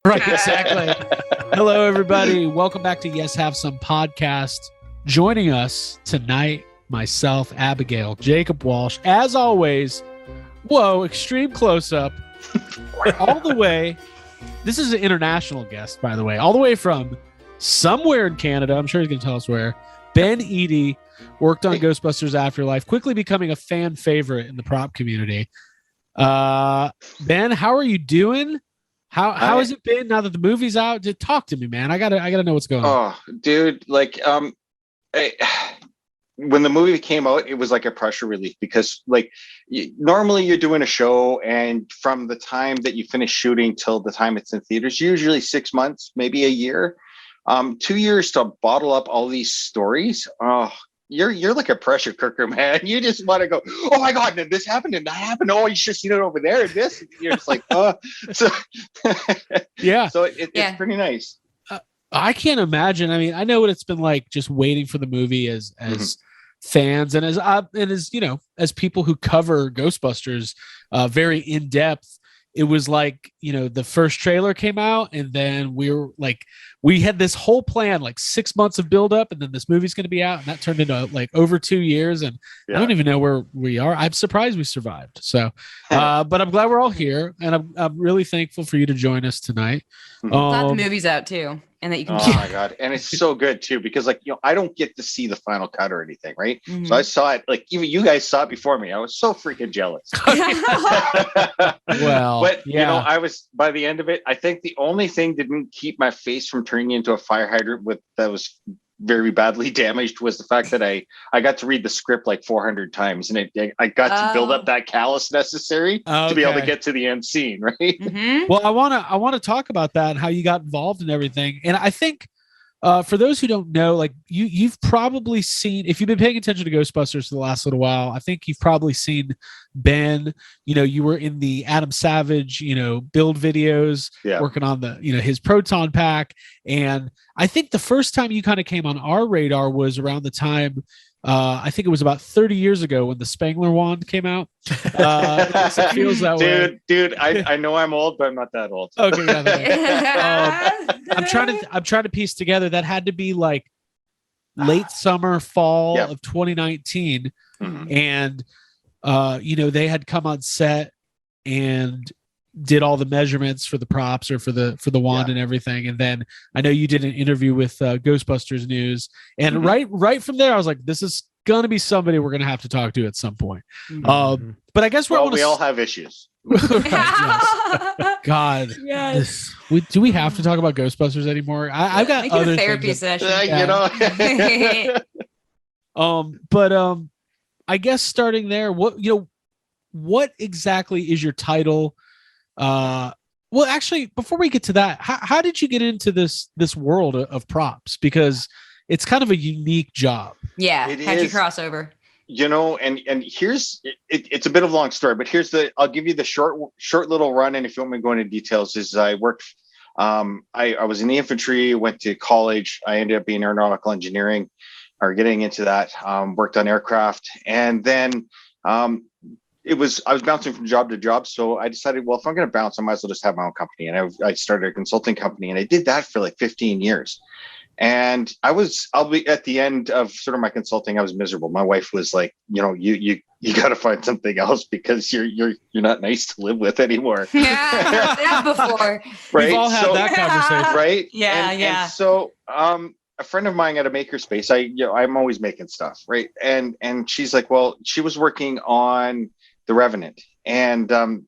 Right, exactly. Hello, everybody. Welcome back to Yes Have Some podcast. Joining us tonight, myself, Abigail, Jacob Walsh. As always, whoa, extreme close-up. All the way, this is an international guest, by the way, all the way from somewhere in Canada. I'm sure he's going to tell us where. Ben Eadie worked on Ghostbusters Afterlife, quickly becoming a fan favorite in the prop community. Ben, how are you doing? How has it been now that the movie's out? Just talk to me, man. I gotta know what's going on. Oh, dude, when the movie came out, it was like a pressure relief because normally you're doing a show, and from the time that you finish shooting till the time it's in theaters, usually 6 months, maybe a year, 2 years to bottle up all these stories. Oh, you're like a pressure cooker, man. You just want to go, oh my God, and this happened and that happened. Oh, you should have seen it over there. And this, you're just like, so yeah. So it's pretty nice. I can't imagine. I mean, I know what it's been like just waiting for the movie as fans and as you know, as people who cover Ghostbusters very in depth. It was like, you know, the first trailer came out and then we had this whole plan, like 6 months of build up, and then this movie's going to be out, and that turned into like over 2 years. And I don't even know where we are. I'm surprised we survived. So, but I'm glad we're all here, and I'm really thankful for you to join us tonight. Glad the movie's out too. And that you can my God. And it's so good too, because I don't get to see the final cut or anything. Right. Mm-hmm. So I saw it, even you guys saw it before me. I was so freaking jealous. Well, but I was, by the end of it, I think the only thing that didn't keep my face from turning into a fire hydrant that was very badly damaged was the fact that I got to read the script like 400 times, and I got to build up that callus necessary to be able to get to the end scene, right? Mm-hmm. Well, I want to talk about that and how you got involved in everything. And I think for those who don't know, like you've probably seen, if you've been paying attention to Ghostbusters for the last little while, I think you've probably seen Ben. You were in the Adam Savage, build videos, working on the, his proton pack. And I think the first time you kind of came on our radar was around the time, I think it was about 30 years ago when the Spangler wand came out. It feels that way. Dude, I know I'm old, but I'm not that old. Okay, I'm trying to piece together. That had to be like late summer, fall of 2019, and they had come on set and did all the measurements for the props or for the wand and everything. And then I know you did an interview with Ghostbusters News, and right from there I was like, this is gonna be somebody we're gonna have to talk to at some point. But I guess we all have issues. God, yes. Do we have to talk about Ghostbusters anymore? I've got other therapy session. But I guess starting there, what exactly is your title? Well, actually, before we get to that, how did you get into this world of props? Because it's kind of a unique job. Yeah, how'd you cross over? And here's it's a bit of a long story, but I'll give you the short little run. And if you want me to go into details, is I worked, I was in the infantry, went to college. I ended up being aeronautical engineering, or getting into that, worked on aircraft. And then, I was bouncing from job to job. So I decided, well, if I'm going to bounce, I might as well just have my own company. And I started a consulting company, and I did that for like 15 years. And I'll be at the end of sort of my consulting, I was miserable. My wife was like, you got to find something else because you're not nice to live with anymore. Yeah, before. Right? We've all had that conversation. Right? Yeah, And so, a friend of mine at a makerspace, I'm always making stuff. Right. And she's like, well, she was working on The Revenant. And I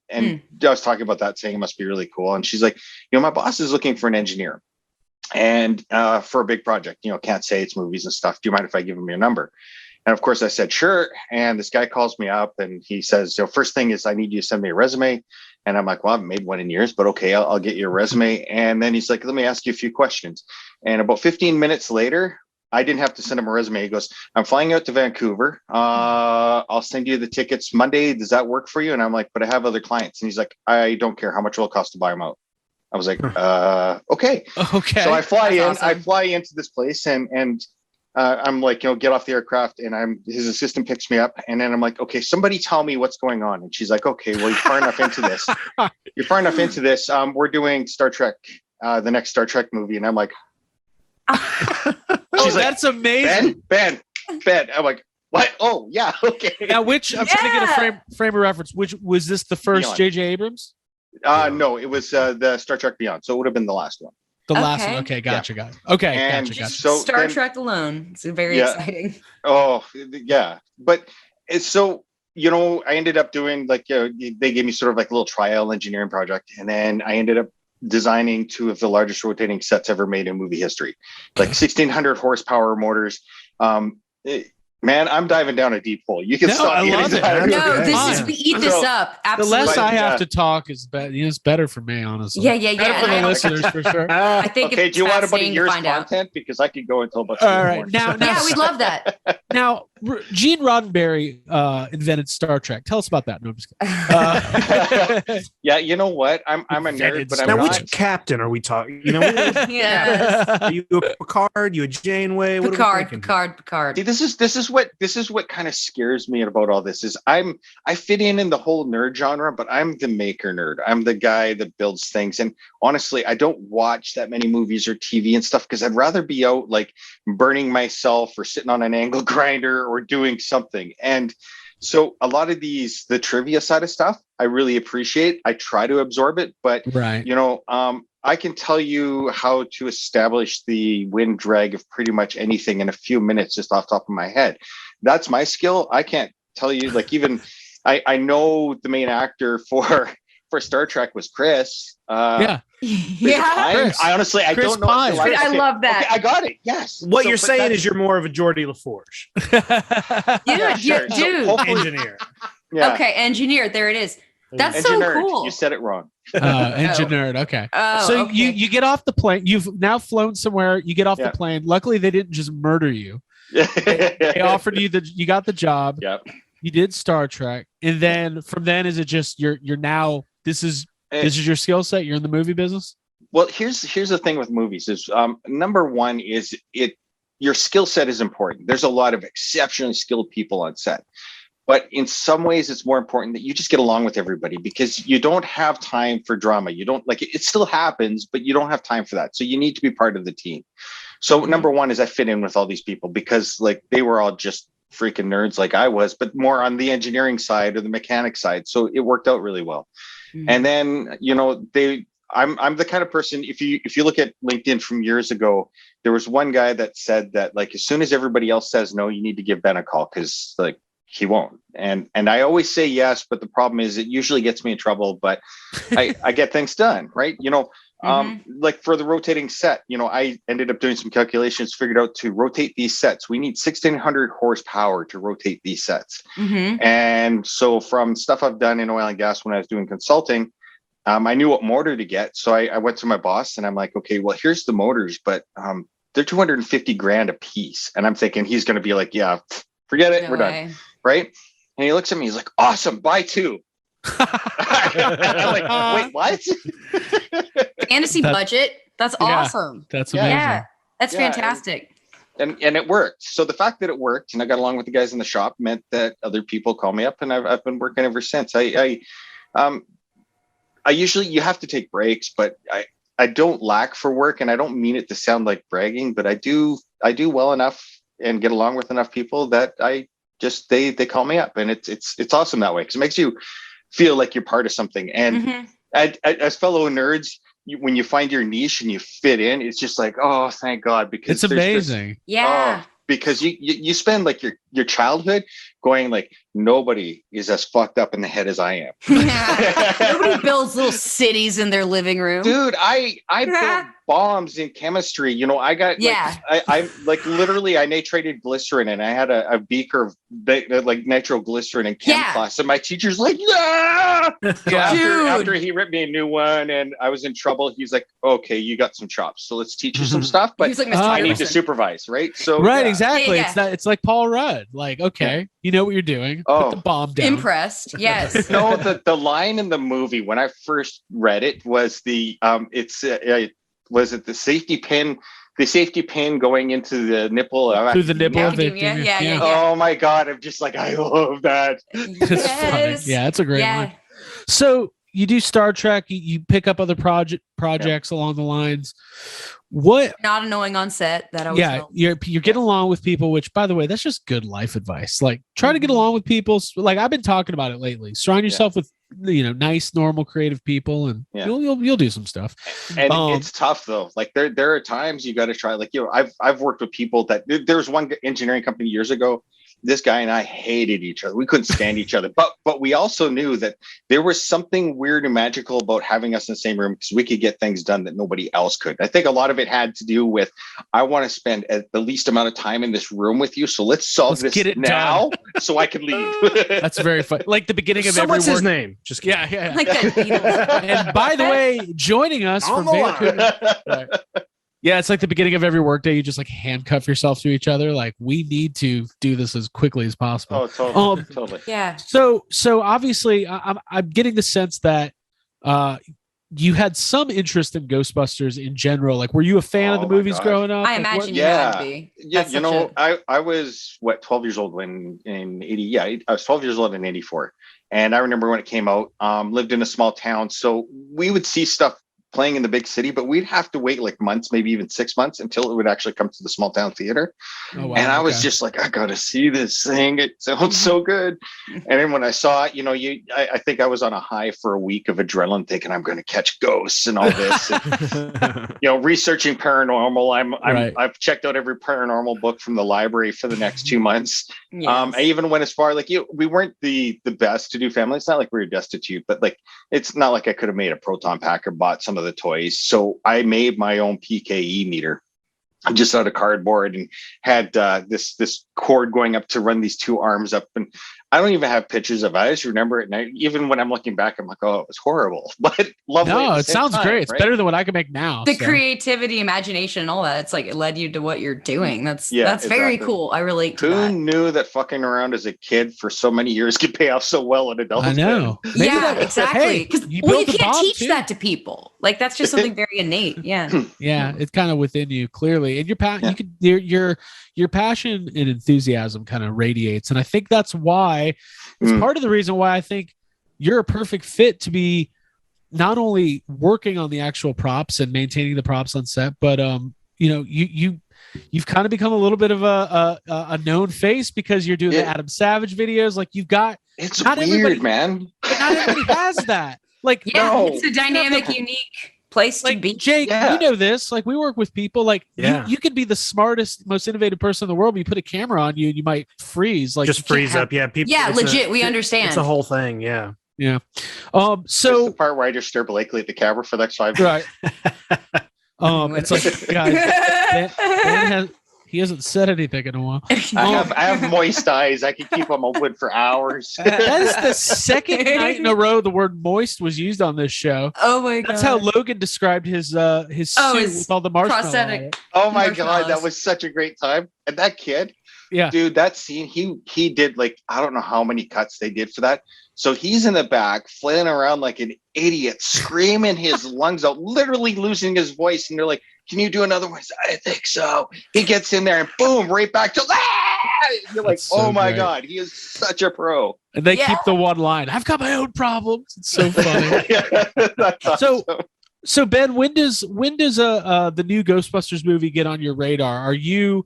was talking about that, saying it must be really cool. And she's like, my boss is looking for an engineer. And for a big project, can't say it's movies and stuff. Do you mind if I give him your number? And of course I said, sure. And this guy calls me up and he says, first thing is I need you to send me a resume. And I'm like, well, I haven't made one in years, but okay, I'll get your resume. And then he's like, let me ask you a few questions. And about 15 minutes later, I didn't have to send him a resume. He goes, I'm flying out to Vancouver. I'll send you the tickets Monday. Does that work for you? And I'm like, but I have other clients. And he's like, I don't care how much it will cost to buy them out. I was like, okay. Okay. So I fly That's in. awesome. I fly into this place, and I'm like, get off the aircraft, and his assistant picks me up, and then I'm like, okay, somebody tell me what's going on. And she's like, okay, well, you're far enough into this. We're doing Star Trek, the next Star Trek movie. And I'm like, she's like, that's amazing. Ben. I'm like, what? Oh yeah. Okay. Now, I'm trying to get a frame of reference. Which was this the first J.J. Abrams? No, it was the Star Trek Beyond. So it would have been the last one. The last one. Okay, gotcha. Okay, and gotcha. So Star Trek alone. It's very exciting. Oh, yeah. But it's so, I ended up doing they gave me sort of like a little trial engineering project. And then I ended up designing 2 of the largest rotating sets ever made in movie history, like 1,600 horsepower motors. Man, I'm diving down a deep hole. You can stop. I love it. No, we eat this up. Absolutely. The less I have to talk is better. It's better for me, honestly. Yeah. Better for the listeners, for sure. I think. Okay, do you want about a year's content? Because I could go until about. All right, now, we'd love that. Now, Gene Roddenberry invented Star Trek. Tell us about that. No, I'm just kidding. Yeah, you know what? I'm a nerd, but I'm now, not. which captain are we talking? Yes. Are you a Picard? You a Janeway? Picard. See, this is what kind of scares me about all this is I fit in the whole nerd genre, but I'm the maker nerd. I'm the guy that builds things. And honestly, I don't watch that many movies or TV and stuff because I'd rather be out like burning myself or sitting on an angle grinder or doing something. And so a lot of the trivia side of stuff, I really appreciate. I try to absorb it, but I can tell you how to establish the wind drag of pretty much anything in a few minutes, just off the top of my head. That's my skill. I can't tell you, like, even I know the main actor for Star Trek was Chris. Yeah. I honestly, I don't know. I love that. Okay, I got it. Yes. What you're saying is you're more of a Geordie LaForge. Dude. Engineer. Yeah. Okay, engineer. There it is. That's Engineered. so cool. You said it wrong. Engineered. Okay. So okay. you get off the plane. You've now flown somewhere. You get off the plane. Luckily, they didn't just murder you. They offered you you got the job. Yep. You did Star Trek, and then from then, is it just you're now this is your skill set? You're in the movie business. Well, here's the thing with movies is number one is your skill set is important. There's a lot of exceptionally skilled people on set. But in some ways, it's more important that you just get along with everybody because you don't have time for drama. You don't it still happens, but you don't have time for that. So you need to be part of the team. So number one is I fit in with all these people because like they were all just freaking nerds like I was, but more on the engineering side or the mechanic side. So it worked out really well. Mm-hmm. And then, I'm the kind of person, if you look at LinkedIn from years ago, there was one guy that said that like, as soon as everybody else says no, you need to give Ben a call because like, he won't. And I always say yes, but the problem is it usually gets me in trouble, but I get things done, right? Like for the rotating set, I ended up doing some calculations, figured out to rotate these sets, we need 1,600 horsepower to rotate these sets. Mm-hmm. And so from stuff I've done in oil and gas when I was doing consulting, I knew what motor to get. So I went to my boss and I'm like, okay, well, here's the motors, but they're $250,000 a piece. And I'm thinking he's going to be like, yeah, forget it. We're done. Right. And he looks at me, he's like, awesome, buy 2. I'm like, wait, what? Fantasy budget. That's awesome. That's amazing. Yeah, that's fantastic. And it worked. So the fact that it worked and I got along with the guys in the shop meant that other people call me up and I've been working ever since. I usually, you have to take breaks, but I don't lack for work, and I don't mean it to sound like bragging, but I do well enough and get along with enough people that they call me up, and it's awesome that way because it makes you feel like you're part of something. And as fellow nerds, when you find your niche and you fit in, it's just like, oh, thank God, because it's amazing. Because you spend like your childhood going like, nobody is as fucked up in the head as I am. Nobody builds little cities in their living room. Dude, I built bombs in chemistry. I got I literally I nitrated glycerin and I had a beaker of like nitroglycerin in chem class, and my teacher's like, after he ripped me a new one and I was in trouble, he's like, okay, you got some chops, so let's teach you some stuff, but like, I need to supervise, right? So exactly. It's like Paul Rudd, like, okay, you know what you're doing. Put the bomb down. Impressed. Yes. No, the line in the movie when I first read it was was it the safety pin the safety pin going into the nipple Through the nipple of it. Yeah. Oh my god, I'm just like, I love that. It's funny. Yeah, it's a great one. So you do Star Trek, you pick up other projects along the lines. What not annoying on set, that always helps. you're getting along with people, which by the way, that's just good life advice. Like try to get along with people. Like I've been talking about it lately. Surround yourself with nice, normal, creative people, and you'll do some stuff. And it's tough though. Like there are times you got to try. Like I've worked with people that there was one engineering company years ago. This guy and I hated each other. We couldn't stand each other. But we also knew that there was something weird and magical about having us in the same room because we could get things done that nobody else could. I think a lot of it had to do with I want to spend the least amount of time in this room with you. So let's this get it now so I can leave. That's very fun. Like the beginning of every what's his name? Just kidding. Yeah. Like that Beatles. And by the way, joining us from Vancouver. Right. Yeah, it's like the beginning of every workday. You just like handcuff yourself to each other. Like we need to do this as quickly as possible. Oh, totally. Yeah. So obviously, I'm getting the sense that you had some interest in Ghostbusters in general. Like, were you a fan of the movies growing up? I imagine you had to be. Yeah, I was 12 years old when in 80. Yeah, I was 12 years old in 84, and I remember when it came out. Lived in a small town, so we would see stuff playing in the big city, but we'd have to wait like months, maybe even 6 months until it would actually come to the small town theater. Oh, wow, and I was just like, I gotta see this thing. It sounds so good. And then when I saw it, I think I was on a high for a week of adrenaline thinking I'm going to catch ghosts and all this. And, researching paranormal. I've checked out every paranormal book from the library for the next 2 months. Yes. I even went as far, like we weren't the best to do family. It's not like we were destitute, but like, it's not like I could have made a proton pack or bought some of the toys. So I made my own PKE meter just out of cardboard and had this cord going up to run these two arms up. And I don't even have pictures of it. I just remember it. And even when I'm looking back, I'm like, oh, it was horrible, but lovely. No, it sounds great. It's better than what I can make now. The creativity, imagination, and all that. It's like it led you to what you're doing. That's very cool. I relate to that. Who knew that fucking around as a kid for so many years could pay off so well in adulthood? I know. Exactly. Because you can't teach that to people. Like that's just something very innate. Yeah. Yeah, it's kind of within you clearly, and your passion and enthusiasm kind of radiates, and I think that's why. It's part of the reason why I think you're a perfect fit to be not only working on the actual props and maintaining the props on set, but you've kind of become a little bit of a known face because you're doing the Adam Savage videos. Like you've got it's weird, man. But not everybody has that. Like it's a dynamic, unique place to be. Jake, you know this. Like we work with people. Like you could be the smartest, most innovative person in the world. But you put a camera on you, and you might freeze. Like just freeze up. Yeah, people. Yeah, legit. We understand. It's a whole thing. Yeah. Yeah. So the part where I just stare blankly at the camera for the next 5 minutes. Right. It's like guys, he hasn't said anything in a while. I have moist eyes. I can keep them open for hours. That is the second night in a row the word moist was used on this show. Oh my god. That's how Logan described his suit with all the marshmallows. Oh my god, that was such a great time. And that kid, dude, that scene, he did like, I don't know how many cuts they did for that. So he's in the back flailing around like an idiot, screaming his lungs out, literally losing his voice. And they're like, can you do another one? I think so. He gets in there and boom, right back to You're like, oh my god, he is such a pro. And they keep the one line. I've got my own problems. It's so funny. So Ben, when does the new Ghostbusters movie get on your radar? Are you?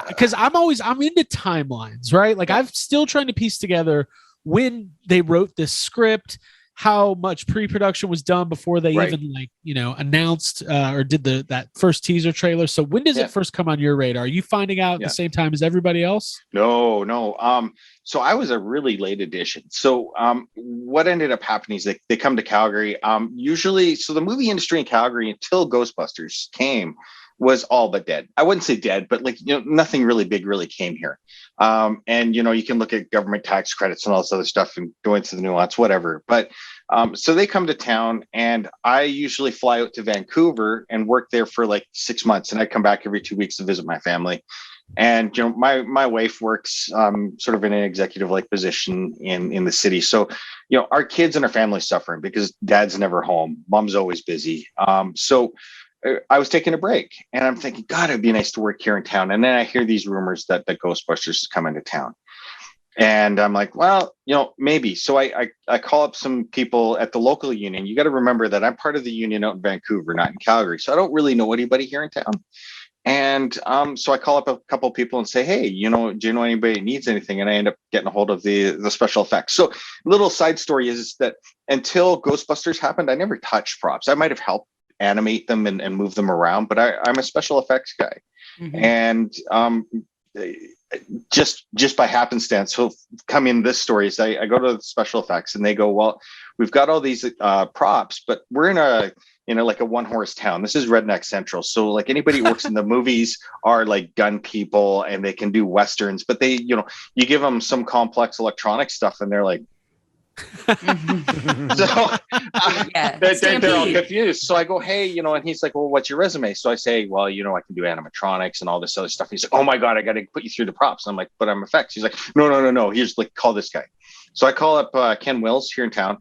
Because I'm into timelines, right? Like I'm still trying to piece together when they wrote this script, how much pre-production was done before they even announced or did that first teaser trailer. So when does it first come on your radar? Are you finding out at the same time as everybody else? No. So I was a really late addition. So what ended up happening is they come to Calgary. Usually, so the movie industry in Calgary until Ghostbusters came was all but dead. I wouldn't say dead, but nothing really big really came here. And you can look at government tax credits and all this other stuff and go into the nuance, whatever. But so they come to town, and I usually fly out to Vancouver and work there for like 6 months, and I come back every 2 weeks to visit my family. And my wife works sort of in an executive like position in the city. So our kids and our family suffering because dad's never home, mom's always busy. So I was taking a break, and I'm thinking, God, it'd be nice to work here in town. And then I hear these rumors that Ghostbusters is coming to town. And I'm like, well, maybe. So I call up some people at the local union. You got to remember that I'm part of the union out in Vancouver, not in Calgary. So I don't really know anybody here in town. And so I call up a couple of people and say, hey, do you know anybody that needs anything? And I end up getting a hold of the special effects. So little side story is that until Ghostbusters happened, I never touched props. I might have helped animate them and move them around, but I'm a special effects guy. Mm-hmm. And just by happenstance, so come in this story is I go to the special effects and they go, well, we've got all these props, but we're in a like a one-horse town. This is redneck central, so like anybody who works in the movies are like gun people and they can do westerns, but they you give them some complex electronic stuff and they're like so they're all confused. So I go, hey, and he's like, well, what's your resume? So I say, well, I can do animatronics and all this other stuff. He's like, oh my God, I got to put you through the props. And I'm like, but I'm effects. He's like, no. Here's like, call this guy. So I call up Ken Wills here in town,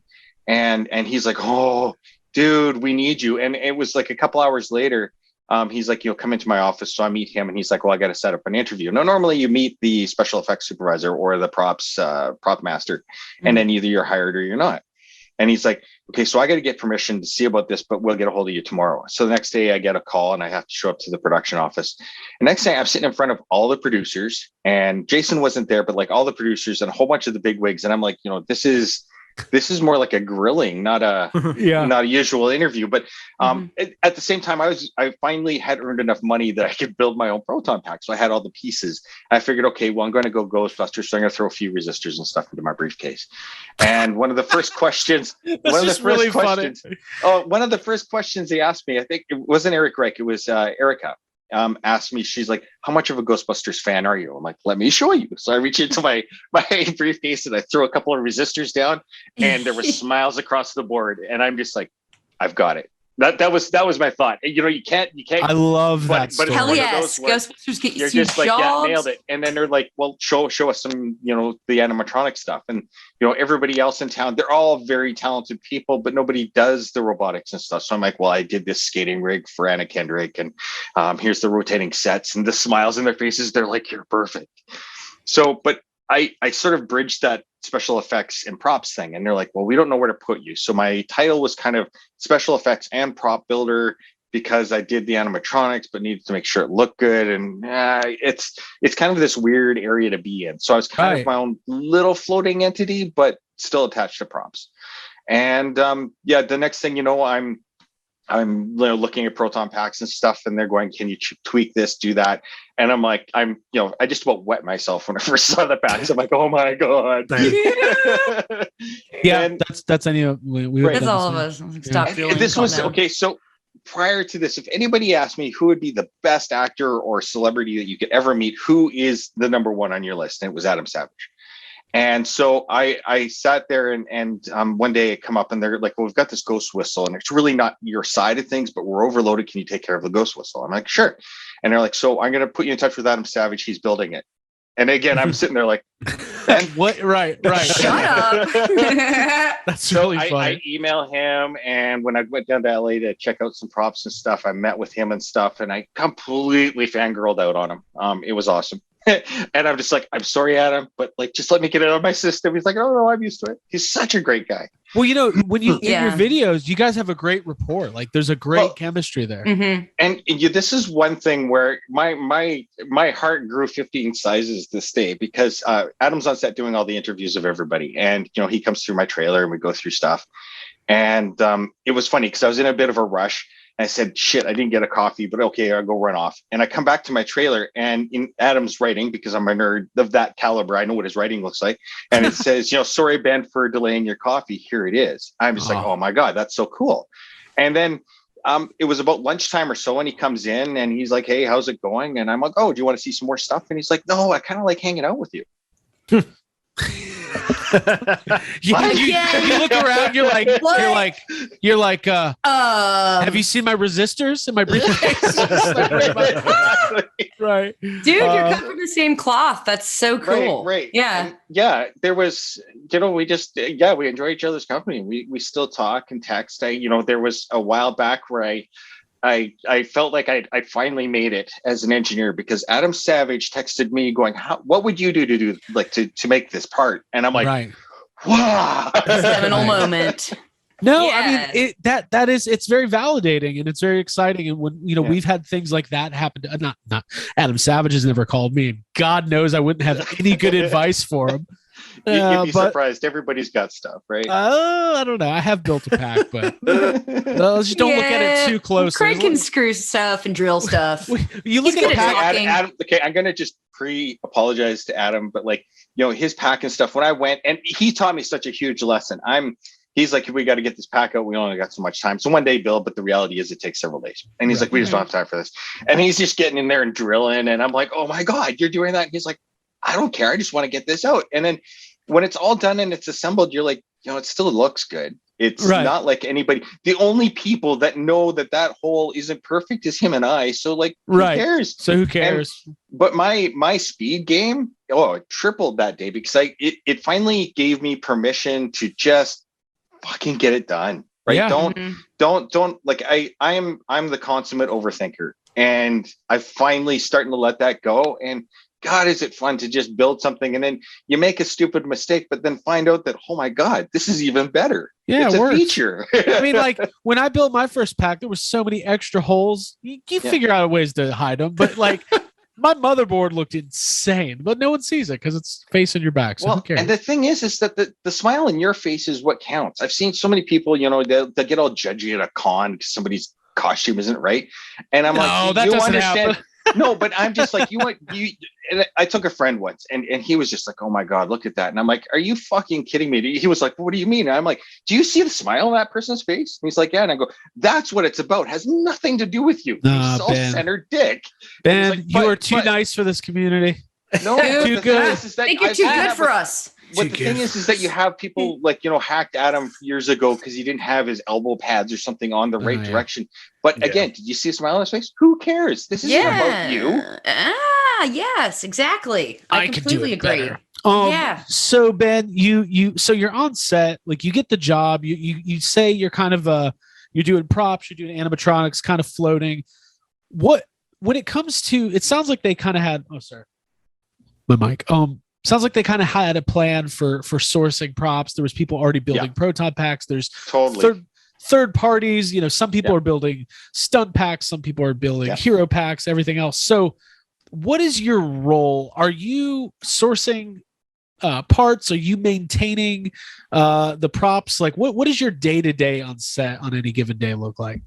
and he's like, oh, dude, we need you. And it was like a couple hours later. He's like, come into my office. So I meet him and he's like, well, I got to set up an interview. Now, normally you meet the special effects supervisor or the prop master, and then either you're hired or you're not. And he's like, okay, so I got to get permission to see about this, but we'll get a hold of you tomorrow. So the next day I get a call and I have to show up to the production office. And next day I'm sitting in front of all the producers, and Jason wasn't there, but like all the producers and a whole bunch of the big wigs. And I'm like, this is more like a grilling, not a usual interview. But at the same time, I finally had earned enough money that I could build my own proton pack. So I had all the pieces. I figured, okay, well, I'm going to go Ghostbusters, so I'm going to throw a few resistors and stuff into my briefcase. And one of the first questions, one of the first questions they asked me, I think it wasn't Eric Reich, it was Erica. Asked me, she's like, how much of a Ghostbusters fan are you? I'm like, let me show you. So I reach into my briefcase and I throw a couple of resistors down, and there were smiles across the board. And I'm just like, I've got it. That was my thought. You can't. I love that. But hell yes, Ghostbusters get you you're just like, yeah, nailed it. And then they're like, well, show us some, the animatronic stuff. And everybody else in town, they're all very talented people, but nobody does the robotics and stuff. So I'm like, well, I did this skating rig for Anna Kendrick, and here's the rotating sets, and the smiles in their faces. They're like, you're perfect. So, but I sort of bridged that special effects and props thing, and they're like, well, we don't know where to put you. So my title was kind of special effects and prop builder, because I did the animatronics but needed to make sure it looked good. And it's kind of this weird area to be in. So I was kind of my own little floating entity, but still attached to props. And the next thing I'm looking at proton packs and stuff, and they're going, can you tweak this, do that? And I'm like, I just about wet myself when I first saw the packs. I'm like, oh my God. Yeah, that's any of that's all of us. Stop feeling this was now. Okay. So prior to this, if anybody asked me who would be the best actor or celebrity that you could ever meet, who is the number one on your list? And it was Adam Savage. And so I sat there and one day I come up and they're like, well, we've got this ghost whistle and it's really not your side of things, but we're overloaded. Can you take care of the ghost whistle? I'm like, sure. And they're like, so I'm going to put you in touch with Adam Savage. He's building it. And again, I'm sitting there like, what? Right. Shut up. That's really funny. I email him, and when I went down to LA to check out some props and stuff, I met with him and stuff, and I completely fangirled out on him. It was awesome. And I'm just like, I'm sorry, Adam, but like, just let me get it out of my system. He's like, oh no, I'm used to it. He's such a great guy. Well, when you in your videos, you guys have a great rapport. Like, there's a great chemistry there. Mm-hmm. And this is one thing where my heart grew 15 sizes this day, because Adam's on set doing all the interviews of everybody, and he comes through my trailer and we go through stuff. And it was funny because I was in a bit of a rush. I said, shit, I didn't get a coffee, but okay, I'll go run off. And I come back to my trailer, and in Adam's writing, because I'm a nerd of that caliber, I know what his writing looks like. And it says, sorry, Ben, for delaying your coffee. Here it is. I'm just like, oh my God, that's so cool. And then it was about lunchtime or so, and he comes in and he's like, hey, how's it going? And I'm like, oh, do you want to see some more stuff? And he's like, no, I kind of like hanging out with you. you look around, you're like, have you seen my resistors in my briefcase? Right. Dude, you're cut from the same cloth. That's so cool. Right. Yeah. And yeah. There was, we just, we enjoy each other's company. We still talk and text. There was a while back where I felt like I finally made it as an engineer, because Adam Savage texted me going, what would you do to make this part? And I'm like, right. Wow. Seminal moment. No, Yeah. I mean it's very validating and it's very exciting. And when we've had things like that happen to not Adam Savage has never called me, and God knows I wouldn't have any good advice for him. You'd be surprised. Everybody's got stuff, right? I don't know. I have built a pack, but just don't look at it too close. Craig can screw stuff and drill stuff. You look at Adam. Okay, I'm gonna just apologize to Adam, but his pack and stuff. When I went, and he taught me such a huge lesson. He's like, we got to get this pack out. We only got so much time. So one day, Bill, but the reality is it takes several days. And he's like, we just don't have time for this. And he's just getting in there and drilling. And I'm like, oh my God, you're doing that. And he's like, I don't care. I just want to get this out. And then when it's all done and it's assembled, you're like, it still looks good. It's not like anybody. The only people that know that hole isn't perfect is him and I. So who cares? So who cares? But my speed game, it tripled that day, because it finally gave me permission to just fucking get it done, right? Yeah. Don't I'm the consummate overthinker, and I finally starting to let that go. And God, is it fun to just build something and then you make a stupid mistake, but then find out that, oh my God, this is even better. Yeah, it's it a works. feature. I mean, when I built my first pack, there were so many extra holes. You figure out ways to hide them, but my motherboard looked insane, but no one sees it because it's facing your back. So who cares? And the thing is that the smile in your face is what counts. I've seen so many people, they'll get all judgy at a con because somebody's costume isn't right. And I'm like, that you doesn't understand? happen. No, but I'm just like, and I took a friend once and he was just like, oh my God, look at that. And I'm like, are you fucking kidding me? He was like, what do you mean? And I'm like, do you see the smile on that person's face? And he's like, yeah. And I go, that's what it's about. It has nothing to do with you. You self-centered dick. Ben, you are too nice for this community. No, too good. I think you're too good for us. What the thing is that you have people hacked Adam years ago because he didn't have his elbow pads or something on the right direction. But again, did you see a smile on his face? Who cares? This isn't about you. Yes, exactly. I completely agree. So Ben, so you're on set, you get the job. You say you're kind of you're doing props, you're doing animatronics, kind of floating. When it comes to, it sounds like they kind of had. Oh, sorry, my mic. Sounds like they kind of had a plan for sourcing props. There was people already building proton packs. There's third parties. Some people are building stunt packs. Some people are building hero packs, everything else. So what is your role? Are you sourcing parts? Are you maintaining the props? What does your day-to-day on set on any given day look like?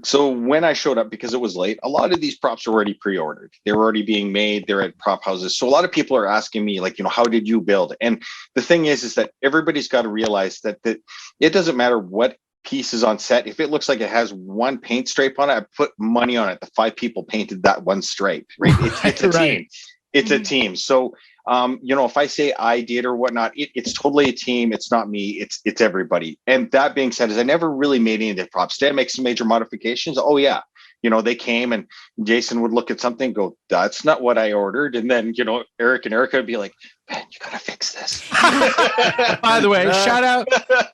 So when I showed up, because it was late, a lot of these props were already pre-ordered. They were already being made. They're at prop houses. So a lot of people are asking me, how did you build? And the thing is that everybody's got to realize that it doesn't matter what piece is on set. If it looks like it has one paint stripe on it, I put money on it. The 5 people painted that one stripe, right? It's a team. It's a team. So, if I say I did or whatnot, it's totally a team. It's not me. It's everybody. And that being said, I never really made any of the props. Did I make some major modifications? Oh yeah. They came and Jason would look at something and go, that's not what I ordered. And then, Eric and Erica would be like, man, you got to fix this. By the way,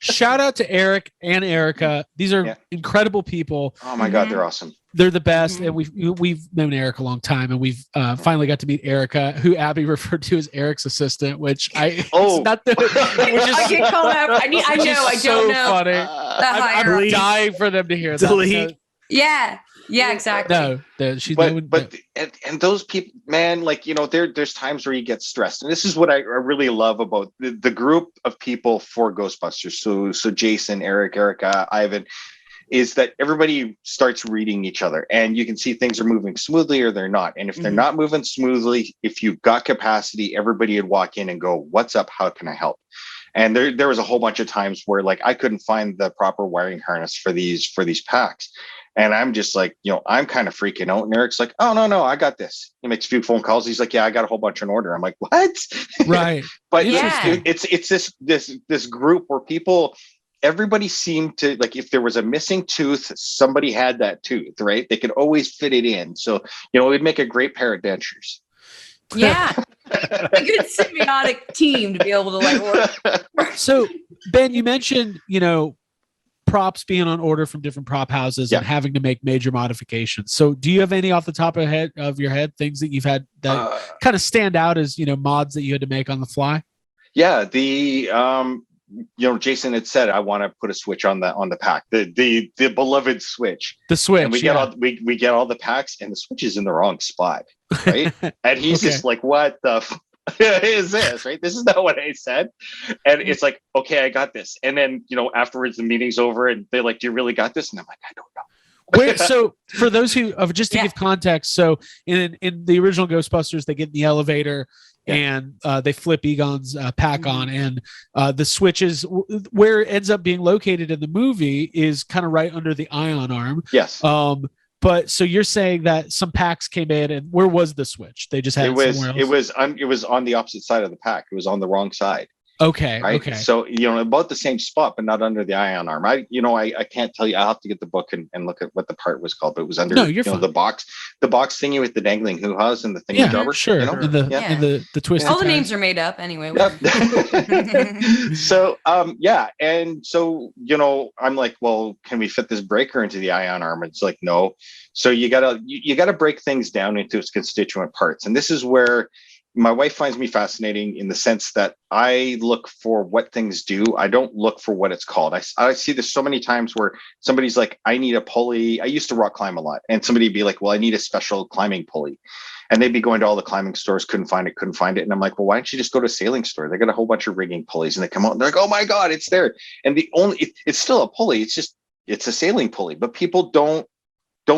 shout out to Eric and Erica. These are incredible people. Oh my God, they're awesome. They're the best. And we've known Eric a long time, and we've finally got to meet Erica, who Abby referred to as Eric's assistant, which I can't call that. I don't know. Funny. I'm dying for them to hear that. Yeah, exactly. No, she's and those people, man, there's times where you get stressed, and this is what I really love about the group of people for Ghostbusters. So Jason, Eric, Erica, Ivan, is that everybody starts reading each other, and you can see things are moving smoothly or they're not. And if they're not moving smoothly, if you've got capacity, everybody would walk in and go, "What's up? How can I help?" And there was a whole bunch of times where I couldn't find the proper wiring harness for these packs. And I'm just like, I'm kind of freaking out. And Eric's like, oh, no, I got this. He makes a few phone calls. He's like, yeah, I got a whole bunch in order. I'm like, what? Right. But it's this group where everybody seemed to, if there was a missing tooth, somebody had that tooth, right? They could always fit it in. So, it would make a great pair of dentures. Yeah. A good symbiotic team to be able to work. So Ben, you mentioned, props being on order from different prop houses and having to make major modifications. So do you have any off the top of your head things that you've had that kind of stand out as, mods that you had to make on the fly? Yeah, Jason had said, I want to put a switch on the pack, the beloved switch. The switch. And we get all the packs, and the switch is in the wrong spot, right? And he's just like, what the is this, right? This is not what I said. And it's like, okay, I got this. And then, afterwards the meeting's over and they're like, do you really got this? And I'm like, I don't know. Wait, so for those who, just to give context, so in the original Ghostbusters, they get in the elevator and they flip Egon's pack on, and the switches where it ends up being located in the movie is kind of right under the ion arm. Yes. But so you're saying that some packs came in, and where was the switch? They just had it somewhere else? It was on the opposite side of the pack. It was on the wrong side. Okay. Right? Okay. So, about the same spot, but not under the ion arm. I can't tell you. I'll have to get the book and look at what the part was called, but it was under the box thingy with the dangling hoo-haws and the thingy jobber. Sure. And the twisted all the names are made up anyway. Yep. So, and so, I'm like, well, can we fit this breaker into the ion arm? It's like, no. So you gotta break things down into its constituent parts. And this is where my wife finds me fascinating in the sense that I look for what things do. I don't look for what it's called. I see this so many times where somebody's like, I need a pulley. I used to rock climb a lot. And somebody'd be like, well, I need a special climbing pulley. And they'd be going to all the climbing stores, couldn't find it. And I'm like, well, why don't you just go to a sailing store? They got a whole bunch of rigging pulleys, and they come out and they're like, oh my God, it's there. And it's still a pulley. It's a sailing pulley, but people don't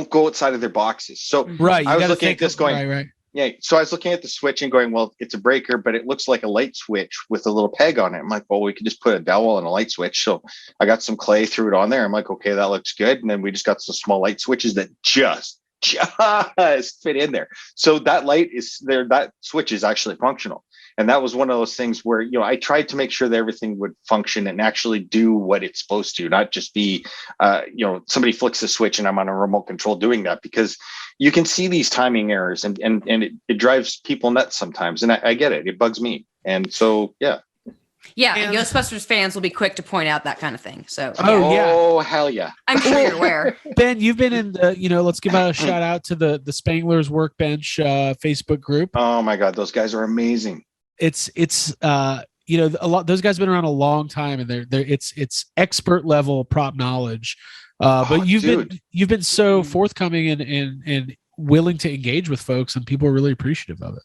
go outside of their boxes. So I was looking at this going, right. Yeah. So I was looking at the switch and going, well, it's a breaker, but it looks like a light switch with a little peg on it. I'm like, well, we could just put a dowel and a light switch. So I got some clay, threw it on there. I'm like, okay, that looks good. And then we just got some small light switches that just fit in there. So that light is there. That switch is actually functional. And that was one of those things where, I tried to make sure that everything would function and actually do what it's supposed to, not just be, somebody flicks the switch and I'm on a remote control doing that, because you can see these timing errors and it drives people nuts sometimes. And I get it. It bugs me. And so, yeah. Yeah, and Ghostbusters fans will be quick to point out that kind of thing. So, oh hell yeah! I'm sure you're aware. Ben, you've been in the, let's give a shout out to the Spanglers Workbench Facebook group. Oh my God, those guys are amazing. It's a lot. Those guys have been around a long time, and it's expert level prop knowledge. But you've been so forthcoming and willing to engage with folks, and people are really appreciative of it.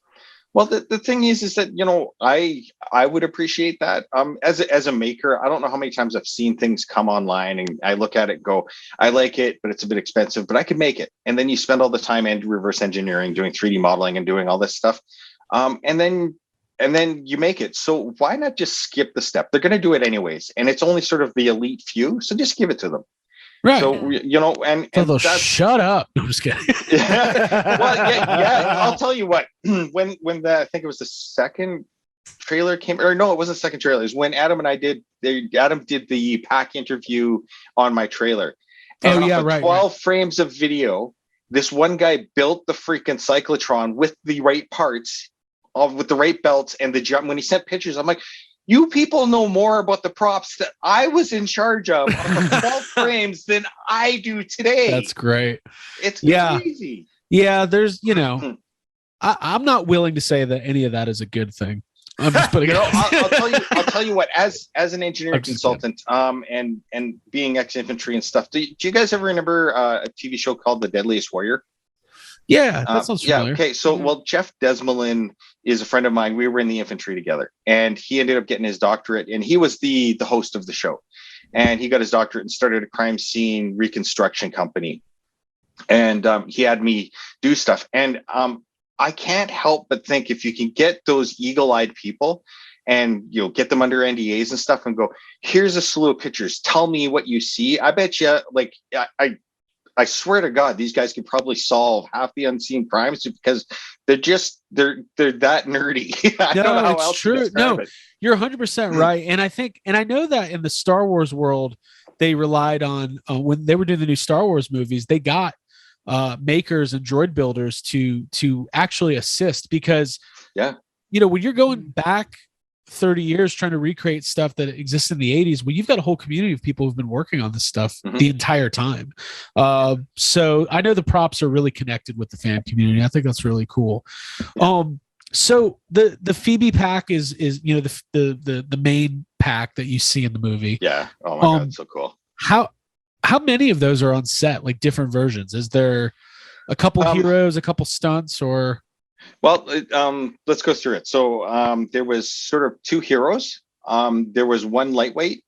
Well, the thing is that, I would appreciate that. As a maker, I don't know how many times I've seen things come online and I look at it and go, I like it, but it's a bit expensive, but I could make it. And then you spend all the time and reverse engineering, doing 3D modeling and doing all this stuff. And then you make it. So why not just skip the step? They're going to do it anyways. And it's only sort of the elite few. So just give it to them. Right. So, and they'll shut up. No, I'm just kidding. Well, yeah. I'll tell you what, when I think it was the second trailer came, or no, it wasn't the second trailer. It was when Adam and I did the pack interview on my trailer. And 12 frames of video, this one guy built the freaking cyclotron with the right parts, with the right belts and the jump. When he sent pictures, I'm like, you people know more about the props that I was in charge of on the 12 frames than I do today. That's great. It's crazy. Yeah, there's, I'm not willing to say that any of that is a good thing. I'm just putting I'll tell you what, as an engineering consultant, and being ex-infantry and stuff, do you guys ever remember a TV show called The Deadliest Warrior? Yeah, that sounds familiar. Yeah, okay. So, well, Jeff Desmolin is a friend of mine. We were in the infantry together, and he ended up getting his doctorate, and he was the host of the show. And he got his doctorate and started a crime scene reconstruction company. And he had me do stuff. And I can't help but think, if you can get those eagle-eyed people and get them under NDAs and stuff and go, here's a slew of pictures, tell me what you see. I bet you, like, I swear to God, these guys could probably solve half the unseen crimes because they're that nerdy. I don't know how else to describe it. You're 100% right. And I know that in the Star Wars world, they relied on, when they were doing the new Star Wars movies, they got makers and droid builders to actually assist, because when you're going back 30 years trying to recreate stuff that exists in the 80s. Well, you've got a whole community of people who've been working on this stuff the entire time. So I know the props are really connected with the fan community. I think that's really cool. So the Phoebe pack is the main pack that you see in the movie. Yeah. Oh my God, so cool. How many of those are on set, like different versions? Is there a couple heroes, a couple stunts, or? Well, let's go through it. So there was sort of 2 heroes. There was 1 lightweight.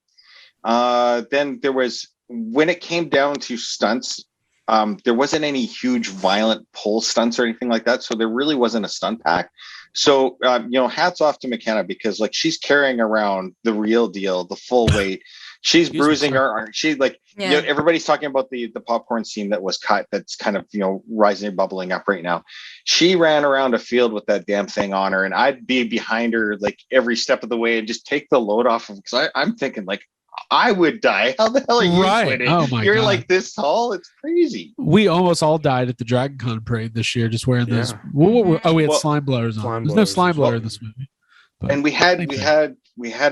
Then there was, when it came down to stunts, there wasn't any huge violent pole stunts or anything like that. So there really wasn't a stunt pack. So, hats off to McKenna, because like she's carrying around the real deal, the full weight. She's bruising her arm. She everybody's talking about the popcorn scene that was cut. That's kind of, rising and bubbling up right now. She ran around a field with that damn thing on her, and I'd be behind her like every step of the way and just take the load off of, because I'm thinking like, I would die. How the hell are you winning? Oh my You're God. like this tall. It's crazy. We almost all died at the Dragon Con parade this year, just wearing those. We had slime blowers on. There's no slime blower in this movie. But and we had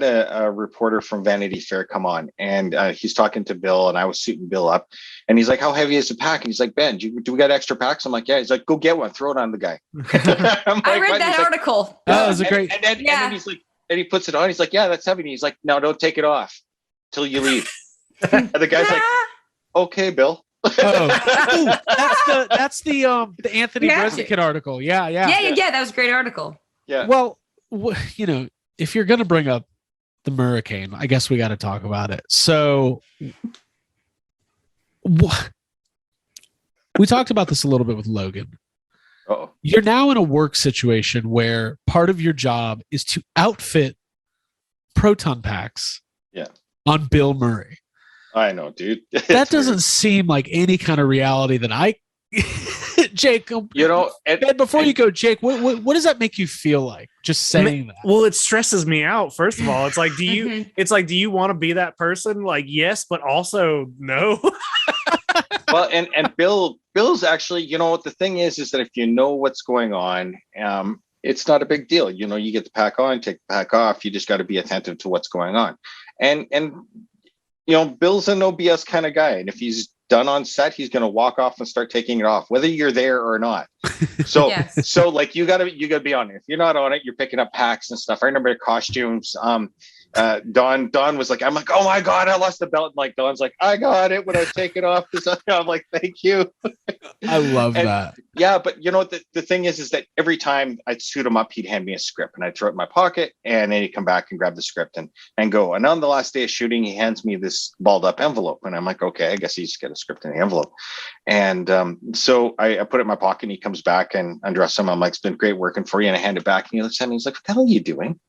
a reporter from Vanity Fair come on, and he's talking to Bill, and I was suiting Bill up, and he's like, "How heavy is the pack?" And he's like, "Ben, do we got extra packs?" I'm like, "Yeah." He's like, "Go get one, throw it on the guy." I read that article. That was a great. And then he's like, and he puts it on. He's like, "Yeah, that's heavy." And he's like, "No, don't take it off till you leave." And the guy's like, "Okay, Bill." That's the Anthony Breslin article. Yeah. That was a great article. Yeah. Well, if you're gonna bring up the Hurricane, I guess we got to talk about it. So, we talked about this a little bit with Logan. Uh-oh. You're now in a work situation where part of your job is to outfit proton packs. On Bill Murray. I know, dude. That doesn't seem like any kind of reality that I. Jake, before you go, Jake, what does that make you feel like? Just saying that. Well, it stresses me out. First of all, it's like, do you want to be that person? Like, yes, but also no. Well, and Bill's actually, the thing is that if you know what's going on, it's not a big deal. You get the pack on, take the pack off. You just got to be attentive to what's going on. And Bill's a no BS kind of guy. And if he's done on set, he's going to walk off and start taking it off, whether you're there or not. So, so like you gotta be on it. If you're not on it, you're picking up packs and stuff. I remember costumes. Dawn was like, I'm like, oh my God, I lost the belt. And like, Dawn's like, I got it when I take it off. I'm like, thank you. I love that. Yeah. But the thing is that every time I'd suit him up, he'd hand me a script and I'd throw it in my pocket, and then he'd come back and grab the script and go. And on the last day of shooting, he hands me this balled up envelope. And I'm like, okay, I guess he's got a script in the envelope. And so I put it in my pocket, and he comes back and undress him. I'm like, it's been great working for you. And I hand it back, and he looks at me. He's like, what the hell are you doing?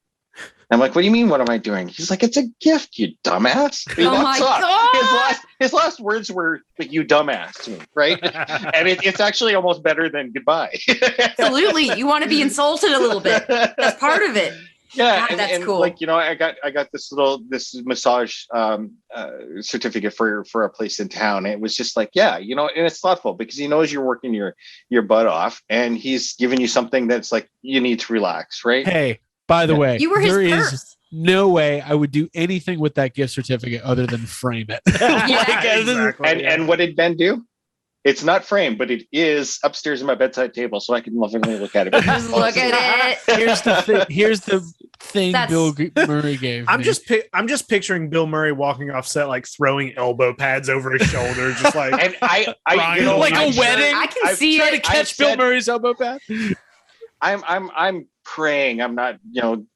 I'm like, what do you mean? What am I doing? He's like, it's a gift, you dumbass. Oh my God. His last words were like, you dumbass to me, right? And it's actually almost better than goodbye. Absolutely. You want to be insulted a little bit. That's part of it. Yeah. God, that's cool. Like, I got this massage certificate for a place in town. And it was just like, yeah, and it's thoughtful because he knows you're working your butt off, and he's giving you something that's like, you need to relax, right? Hey, by the way, you were his purse. No way I would do anything with that gift certificate other than frame it. Exactly. And what did Ben do? It's not framed, but it is upstairs in my bedside table, so I can lovingly look at it. Just look at it. Here's the thing Bill Murray gave I'm me. I'm just picturing Bill Murray walking off set, like throwing elbow pads over his shoulder, just like and I like a wedding. I can see trying it. to catch Bill Murray's elbow pad. I'm praying I'm not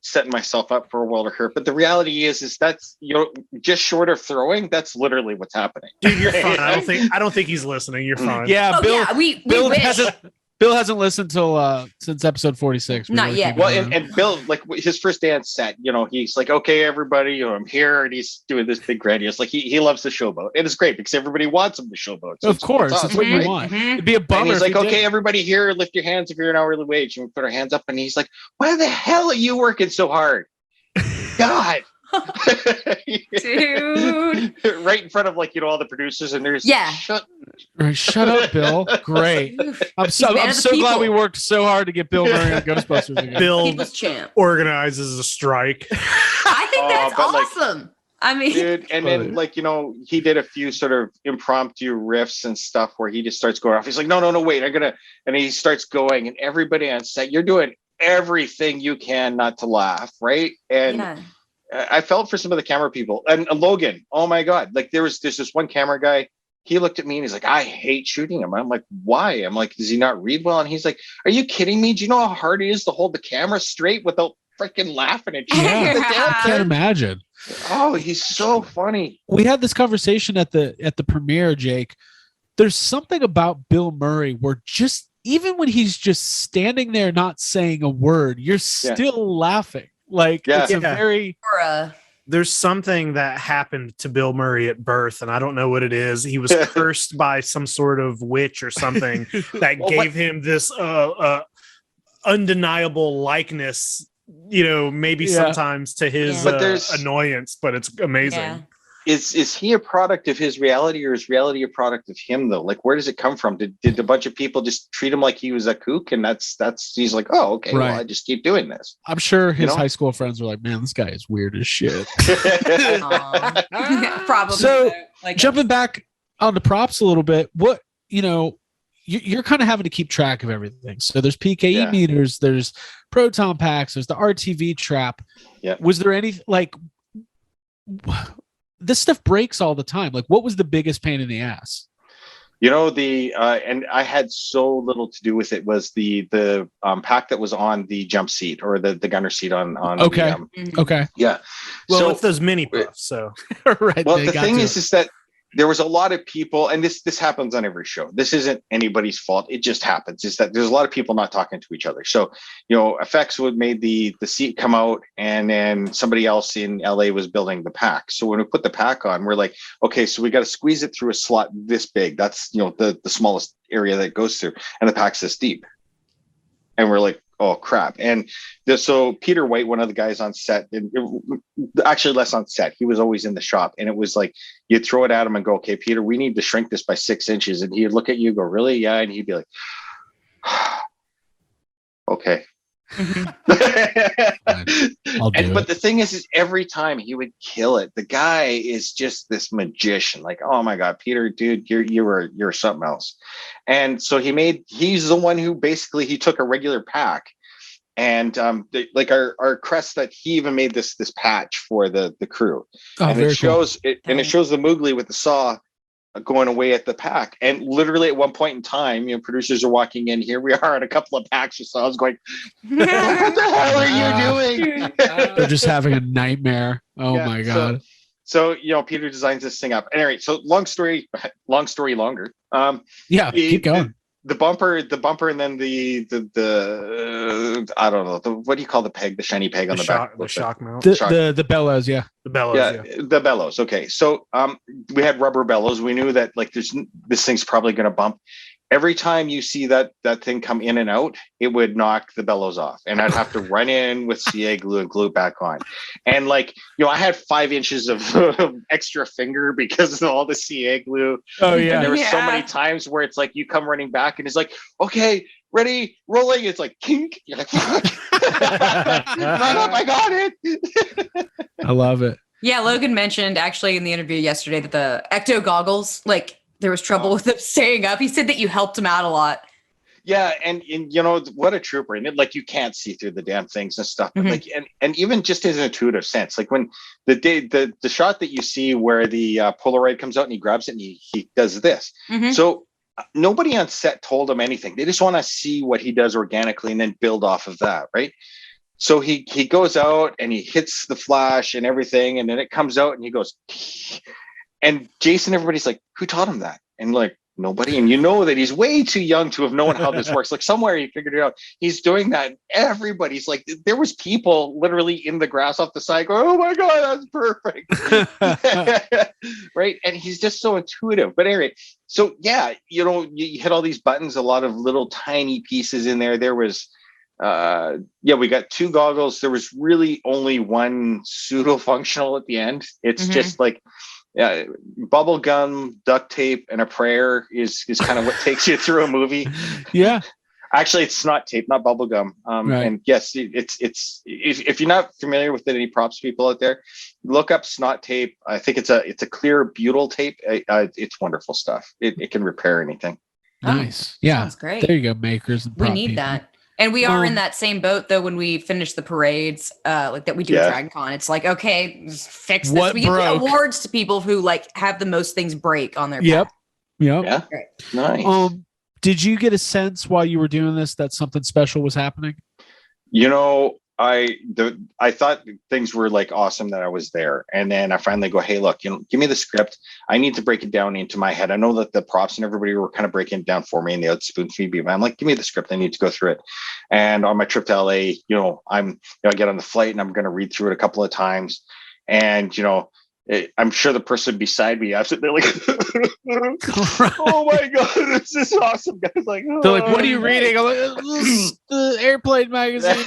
setting myself up for a world of hurt, but the reality is that's just short of throwing, that's literally what's happening. Dude, you're fine. I don't think he's listening. You're fine. Yeah, we wish. Bill hasn't listened till since episode 46. Not yet. Well, and Bill, like his first day on set, he's like, okay, everybody, I'm here, and he's doing this big grandiose. Like he loves the showboat. And it's great because everybody wants him to showboat. So of course, that's what you want. It'd be a bummer. And he's like, okay, everybody here, lift your hands if you're an hourly wage. And we put our hands up, and he's like, why the hell are you working so hard? God. Dude. Right in front of all the producers, and there's shut up, Bill. Great. I'm so glad we worked so hard to get Bill Murray on Ghostbusters again. Bill champ organizes a strike. I think that's awesome. I mean, dude, and then he did a few sort of impromptu riffs and stuff where he just starts going off. He's like, no, wait, and he starts going, and everybody on set, you're doing everything you can not to laugh, right? And I felt for some of the camera people and Logan. Oh my God. There's this one camera guy. He looked at me and he's like, I hate shooting him. I'm like, why? I'm like, does he not read well? And he's like, are you kidding me? Do you know how hard it is to hold the camera straight without freaking laughing at you? I can't imagine. Oh, he's so funny. We had this conversation at the premiere, Jake. There's something about Bill Murray where just even when he's just standing there not saying a word, you're still laughing. It's a very there's something that happened to Bill Murray at birth, and I don't know what it is. He was cursed by some sort of witch or something that gave him this undeniable likeness, maybe sometimes to his annoyance, but it's amazing. Yeah. Is he a product of his reality, or is reality a product of him though? Where does it come from? Did a bunch of people just treat him like he was a kook, and that's he's like, oh, okay, well, I just keep doing this. I'm sure his high school friends were like, man, this guy is weird as shit. Probably. So jumping back on the props a little bit, what you're kind of having to keep track of everything. So there's PKE meters, there's proton packs, there's the RTV trap. Yeah. Was there any this stuff breaks all the time. What was the biggest pain in the ass? And I had so little to do with it, was the pack that was on the jump seat or the gunner seat on. Okay. Okay. Yeah. Well, it's those mini puffs. So right. Well, the thing is that there was a lot of people, and this happens on every show. This isn't anybody's fault. It just happens. Is that there's a lot of people not talking to each other. So, effects would made the seat come out, and then somebody else in LA was building the pack. So when we put the pack on, we're like, okay, so we got to squeeze it through a slot this big. That's, the smallest area that it goes through, and the pack's this deep. And we're like, oh crap. And so Peter White, one of the guys on set, actually less on set, he was always in the shop, and it was like, you'd throw it at him and go, okay, Peter, we need to shrink this by 6 inches. And he'd look at you and go, really? Yeah. And he'd be like, okay. But the thing is every time he would kill it. The guy is just this magician. Oh my God, Peter, dude, you're something else. And so he's the one who basically, he took a regular pack, and our crest, that he even made this patch for the crew. And it shows cool. And it shows the Moogly with the saw going away at the pack. And literally at one point in time, producers are walking in, here we are at a couple of packs of saws going, what the hell are you doing? They're just having a nightmare. Oh my God. So Peter designs this thing up. Anyway, so long story longer. Keep going. The bumper, and then the I don't know, what do you call the peg? The shiny peg on the back. The shock mount. The bellows, yeah. The bellows, the bellows. Okay, so we had rubber bellows. We knew that this thing's probably going to bump. Every time you see that thing come in and out, it would knock the bellows off, and I'd have to run in with CA glue and glue it back on. And I had 5 inches of extra finger because of all the CA glue. Oh yeah. And there were so many times where it's like you come running back and it's like, okay, ready, rolling. It's like kink. You're like, fuck. Run up, I got it. I love it. Yeah, Logan mentioned actually in the interview yesterday that the ecto goggles, there was trouble with them staying up. He said that you helped him out a lot. Yeah, and what a trooper. And you can't see through the damn things and stuff. But and even just his intuitive sense, when the shot that you see where the Polaroid comes out and he grabs it and he does this. Mm-hmm. So nobody on set told him anything. They just want to see what he does organically and then build off of that, right? So he goes out and he hits the flash and everything, and then it comes out and he goes, and Jason, everybody's like, who taught him that? And nobody. And that he's way too young to have known how this works. Somewhere he figured it out. He's doing that. And everybody's like, there was people literally in the grass off the side going, oh my God, that's perfect. Right. And he's just so intuitive. But anyway, so yeah, you hit all these buttons, a lot of little tiny pieces in there. There was we got 2 goggles. There was really only one pseudo functional at the end. It's just like bubble gum, duct tape, and a prayer is kind of what takes you through a movie. Yeah. Actually, it's snot tape, not bubble gum. Right. And yes, it's if you're not familiar with it, any props people out there, look up snot tape. I think it's a clear butyl tape. It's wonderful stuff. It can repair anything. Nice. Yeah. Sounds great. There you go, makers and We prop need people. that. And we are in that same boat though when we finish the parades, like that we do at Dragon Con. It's like, okay, just fix this. What We give broke? awards to people who like have the most things break on their Yep. path. Yeah. Great. Nice. Did you get a sense while you were doing this that something special was happening? You know, I thought things were like awesome that I was there, and then I finally go, hey, look, give me the script. I need to break it down into my head. I know that the props and everybody were kind of breaking it down for me, and they would spoon feed me. But I'm like, give me the script. I need to go through it. And on my trip to LA, I get on the flight and I'm going to read through it a couple of times, and I'm sure the person beside me, they're like, oh my God, this is awesome. Guys, like, They're like, what are you reading? I'm like, "This is the airplane magazine.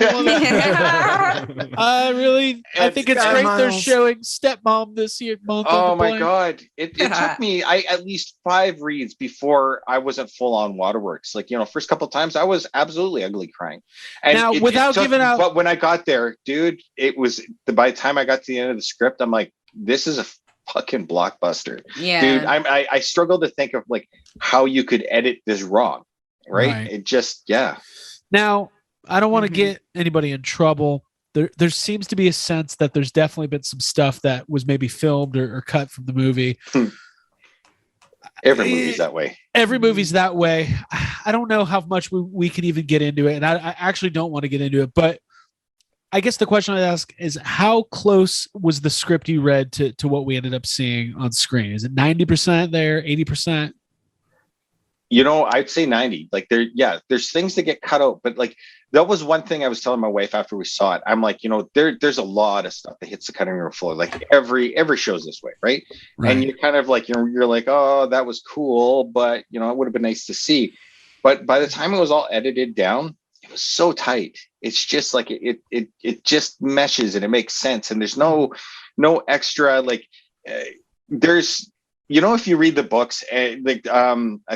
I think it's great they're showing Stepmom this year month. Oh my God. It took me at least 5 reads before I wasn't full on waterworks. Like, first couple of times I was absolutely ugly crying. And now, without giving out. But when I got there, dude, it was by the time I got to the end of the script, I'm like, this is a fucking blockbuster. Yeah. Dude, I struggle to think of like how you could edit this wrong. Right? It just, Now, I don't want to get anybody in trouble. There seems to be a sense that there's definitely been some stuff that was maybe filmed or cut from the movie. Every movie's that way. Every movie's that way. I don't know how much we can even get into it. And I actually don't want to get into it. But I guess the question I'd ask is, how close was the script you read to what we ended up seeing on screen? Is it 90% there, 80%? I'd say 90. Like there's things that get cut out, but like that was one thing I was telling my wife after we saw it. I'm like, there's a lot of stuff that hits the cutting room floor. Like every show's this way, right? And you're kind of like, you're like, oh, that was cool, but it would have been nice to see. But by the time it was all edited down, it was so tight. It's just like it just meshes and it makes sense. And there's no extra like there's. If you read the books, I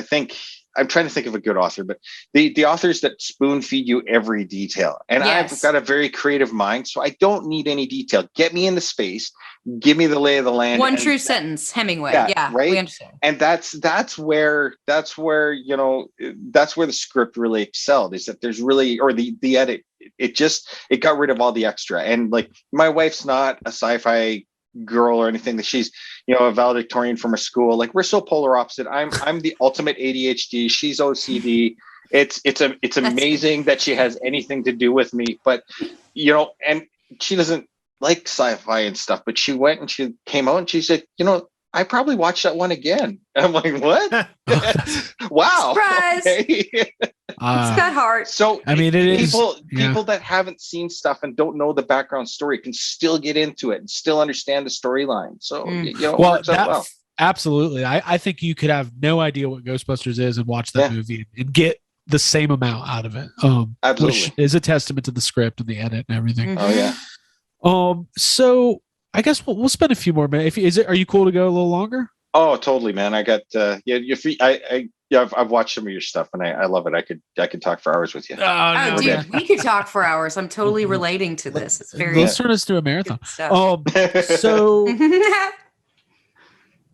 think I'm trying to think of a good author, but the authors that spoon feed you every detail. And I've got a very creative mind, so I don't need any detail. Get me in the space, give me the lay of the land. One true sentence, Hemingway. Yeah, right. We understand. And that's where that's where the script really excelled, is that there's really, or the edit, it got rid of all the extra. And like, my wife's not a sci-fi girl or anything, that she's a valedictorian from her school. Like, we're so polar opposite. I'm the ultimate ADHD, she's OCD. It's amazing that she has anything to do with me, but and she doesn't like sci-fi and stuff, but she went and she came out and she said, I probably watched that one again. And I'm like, what? Wow. Surprise. Okay. It's got heart. So I mean, people that haven't seen stuff and don't know the background story can still get into it and still understand the storyline. So it works out well. Absolutely. I think you could have no idea what Ghostbusters is and watch that movie and get the same amount out of it. Absolutely. Which is a testament to the script and the edit and everything. Oh yeah. So I guess we'll spend a few more minutes. Are you cool to go a little longer? Oh, totally, man. I got you're free. I've watched some of your stuff and I love it. I could talk for hours with you. Oh, dude, we could talk for hours. I'm totally relating to this. It's very. Let's turn this to a marathon.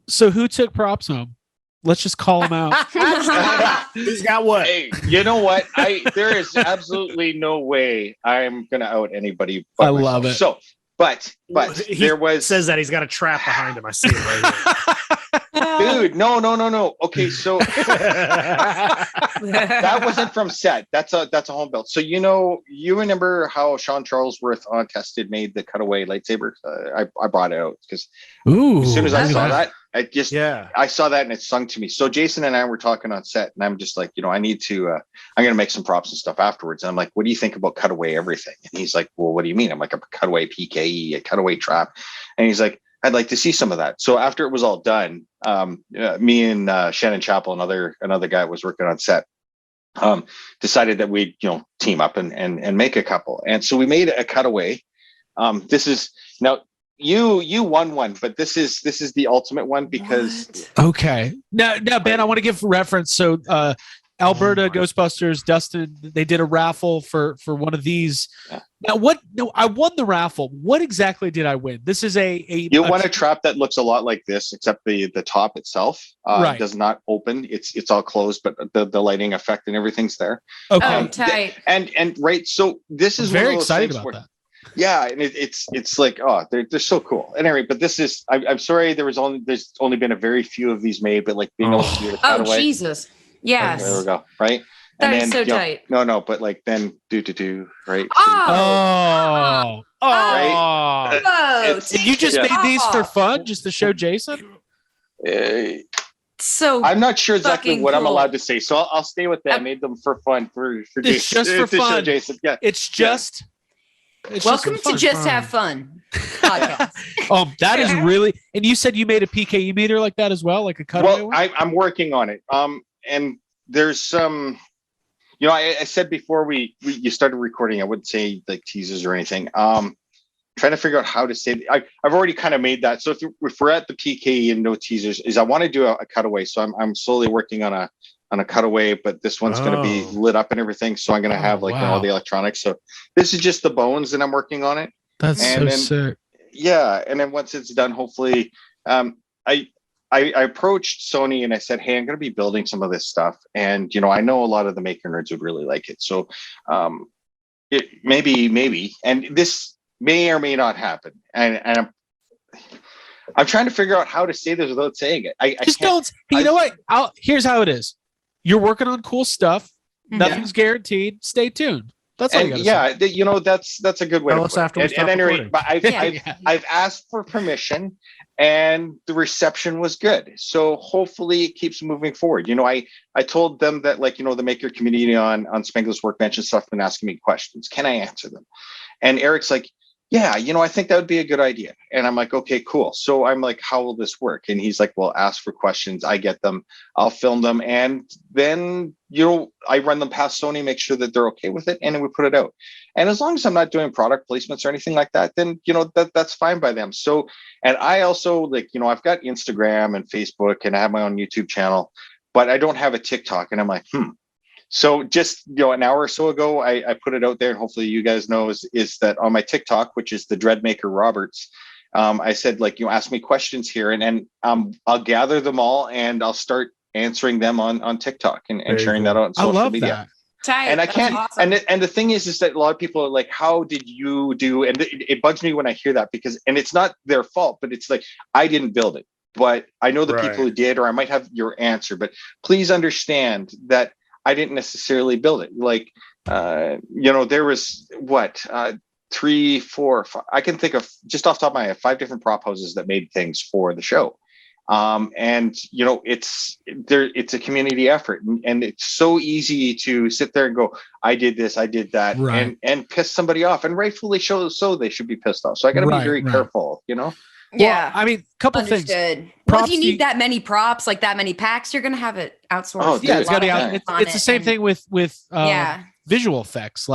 So who took props home? Let's just call him out. Who's got what? Hey, you know what? There is absolutely no way I'm gonna out anybody. I love it. So, but says that he's got a trap behind him. I see it right here. Dude, no. Okay, so that wasn't from set. That's a home build. So you remember how Sean Charlesworth on Tested made the cutaway lightsaber? I brought it out because as soon as I saw that, I saw that and it sung to me. So Jason and I were talking on set, and I'm just like, I need to. I'm gonna make some props and stuff afterwards. And I'm like, what do you think about cutaway everything? And he's like, well, what do you mean? I'm like, a cutaway PKE, a cutaway trap, and he's like, I'd like to see some of that. So after it was all done, me and Shannon Chappell, another guy was working on set. decided that we'd, team up and make a couple. And so we made a cutaway. This is now you won one, but this is the ultimate one because okay. Now Ben, I want to give reference. So Alberta Ghostbusters, Dustin, they did a raffle for one of these. Yeah. Now I won the raffle. What exactly did I win? This is you won a trap that looks a lot like this, except the top itself does not open. It's all closed, but the lighting effect and everything's there. Okay. Tight. And right. So this is very excited about that. Yeah, and it's like, oh, they're so cool. And anyway, but this is I'm sorry there's only been a very few of these made, but like being able to do the cutaway. Oh Jesus. Yes. There we go. Right. That and is then, so tight. No, but like then do right. Oh. Right. And you just made these for fun, just to show Jason? So I'm not sure exactly what I'm cool. allowed to say, so I'll stay with that. I made them for fun for It's Jason, just for to fun. show Jason. Yeah. It's just welcome just for to Just fun. Have Fun podcast. That is really. And you said you made a PKE meter like that as well, like a cutaway. Well, I'm working on it. And there's some, I said before you started recording, I wouldn't say like teasers or anything. Trying to figure out how to say. I've already kind of made that. So if we're at the PKE and no teasers, is I want to do a cutaway. So I'm slowly working on a cutaway, but this one's going to be lit up and everything. So I'm going to have all the electronics. So this is just the bones, and I'm working on it. That's and so sick. Yeah, and then once it's done, hopefully, I approached Sony and I said, hey, I'm going to be building some of this stuff. And, I know a lot of the maker nerds would really like it. So it maybe, and this may or may not happen. And I'm trying to figure out how to say this without saying it. I just don't. You know what? Here's how it is. You're working on cool stuff. Nothing's guaranteed. Stay tuned. That's all you gotta say. That's a good way Tell to us put after we it. stop At any rate, recording. but I've asked for permission, and the reception was good. So hopefully it keeps moving forward. I told them that the maker community on Spangler's Workbench and stuff been asking me questions. Can I answer them? And Eric's like, yeah, I think that would be a good idea. And I'm like, okay, cool. So I'm like, how will this work? And he's like, well, ask for questions. I get them. I'll film them. And then, I run them past Sony, make sure that they're okay with it. And then we put it out. And as long as I'm not doing product placements or anything like that, then, that's fine by them. So, and I also I've got Instagram and Facebook, and I have my own YouTube channel, but I don't have a TikTok. And I'm like, So just, an hour or so ago, I put it out there, and hopefully you guys know is that on my TikTok, which is the Dreadmaker Roberts, I said, ask me questions here, and I'll gather them all, and I'll start answering them on TikTok and sharing that on social media. Tight. And I can't, awesome. and the thing is that a lot of people are like, how did you do? And it bugs me when I hear that, because, and it's not their fault, but it's like, I didn't build it, but I know the people who did, or I might have your answer, but please understand that I didn't necessarily build it. There was 3, 4, 5, I can think of just off the top of my head, 5 different prop houses that made things for the show. It's a community effort, and it's so easy to sit there and go, I did this, I did that, and piss somebody off, and rightfully so they should be pissed off. So I got to be very careful, Yeah. Well, I mean, couple things. Well, if you need that many props, like that many packs, you're going to have it outsourced. Oh, dude, It's got to be out. It's the same thing with visual effects.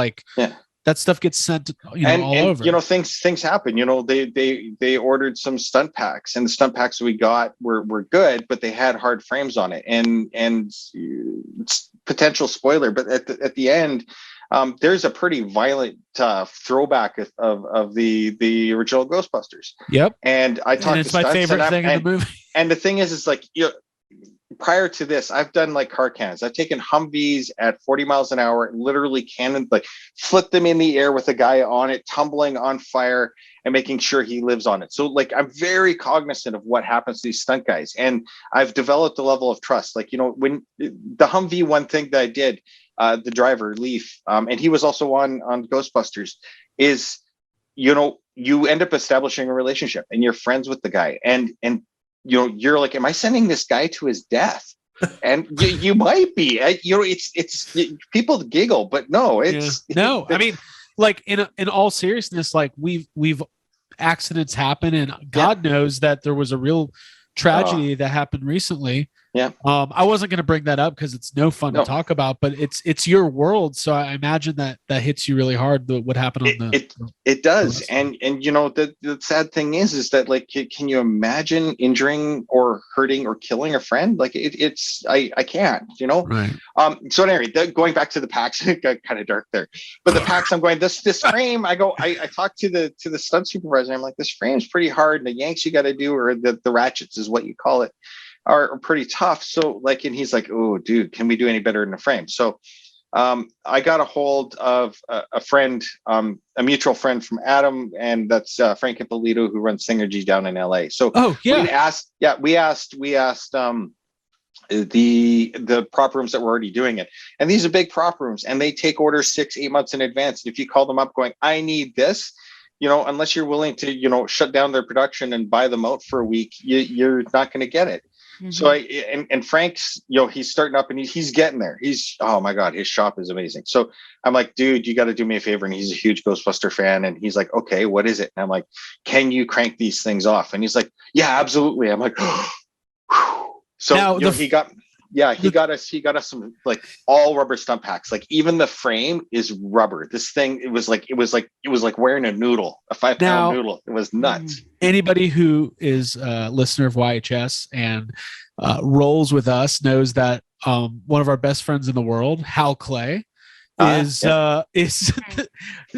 That stuff gets sent, all over. Things happen. They ordered some stunt packs, and the stunt packs we got were good, but they had hard frames on it, and it's potential spoiler. But at the end, there's a pretty violent throwback of the original Ghostbusters. Yep. And I talked. It's my favorite thing in the movie. And the thing is prior to this, I've done car cannons. I've taken Humvees at 40 miles an hour, literally cannon, flip them in the air with a guy on it, tumbling on fire, and making sure he lives on it. So I'm very cognizant of what happens to these stunt guys. And I've developed a level of trust. When the Humvee one thing that I did, the driver, Leaf, and he was also on Ghostbusters, is, you end up establishing a relationship, and you're friends with the guy. And you're like, am I sending this guy to his death? And you might be. It's people giggle, but no, it's no. I mean, in all seriousness, we've accidents happen, and God knows that there was a real tragedy that happened recently. Yeah. I wasn't going to bring that up because it's no fun to talk about, but it's your world. So I imagine that hits you really hard. What happened on it does. And you know, the sad thing is that like, can you imagine injuring or hurting or killing a friend? Like I can't, you know? Right. So anyway, going back to the packs, it got kind of dark there, but the packs, I'm going, this frame, I talked to the stunt supervisor. I'm like, this frame's pretty hard. And the yanks you got to do, or the ratchets is what you call it, are pretty tough. So like, and he's like, oh dude, can we do any better in the frame? So I got a hold of a friend, a mutual friend from Adam, and that's Frank Ippolito, who runs Synergy down in LA. So we asked the prop rooms that were already doing it, and these are big prop rooms, and they take orders 6-8 months in advance. And if you call them up going, I need this, you know, unless you're willing to, you know, shut down their production and buy them out for a week, you're not going to get it. Mm-hmm. So and Frank's, you know, he's starting up and he's getting there. Oh my God, his shop is amazing. So I'm like, dude, you got to do me a favor. And he's a huge Ghostbuster fan. And he's like, okay, what is it? And I'm like, can you crank these things off? And he's like, yeah, absolutely. I'm like, so now, you know, he got us some like all rubber stump packs. Like even the frame is rubber. This thing, it was like wearing a noodle, a 5-pound noodle. It was nuts. Anybody who is a listener of YHS and rolls with us knows that one of our best friends in the world, Hal Clay, is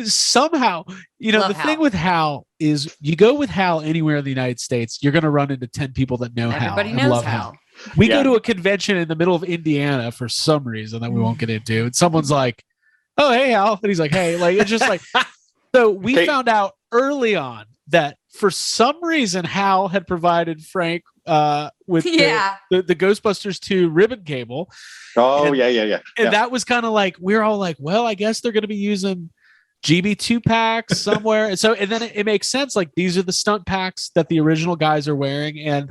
somehow, you know, thing with Hal is you go with Hal anywhere in the United States, you're going to run into 10 people that know Everybody Hal and knows love Hal. We go to a convention in the middle of Indiana for some reason that we won't get into, and someone's like, oh, hey, Hal. And he's like, hey, like, it's just like, so we found out early on that for some reason Hal had provided Frank with the Ghostbusters 2 ribbon cable. Oh, and, And that was kind of like, we're all like, well, I guess they're going to be using GB2 packs somewhere. And so, and then it makes sense. Like, these are the stunt packs that the original guys are wearing. And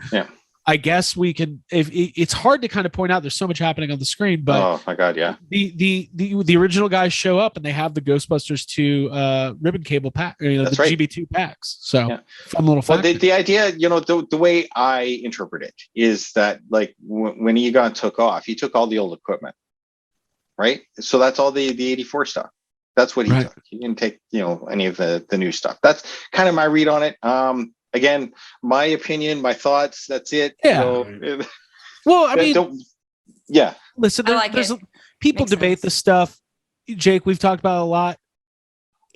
I guess we can, if it's hard to kind of point out, there's so much happening on the screen, but oh my God, yeah. The original guys show up and they have the Ghostbusters 2 ribbon cable pack, you know, that's the right. GB2 packs. So fun little fact. But the idea, you know, the way I interpret it is that like when Egon took off, he took all the old equipment, right? So that's all the 84 stuff. That's what he took. He didn't take, you know, any of the new stuff. That's kind of my read on it. Again, my opinion, my thoughts. That's it. Yeah. So, well, I mean, listen, there's people debate this stuff. Jake, we've talked about it a lot.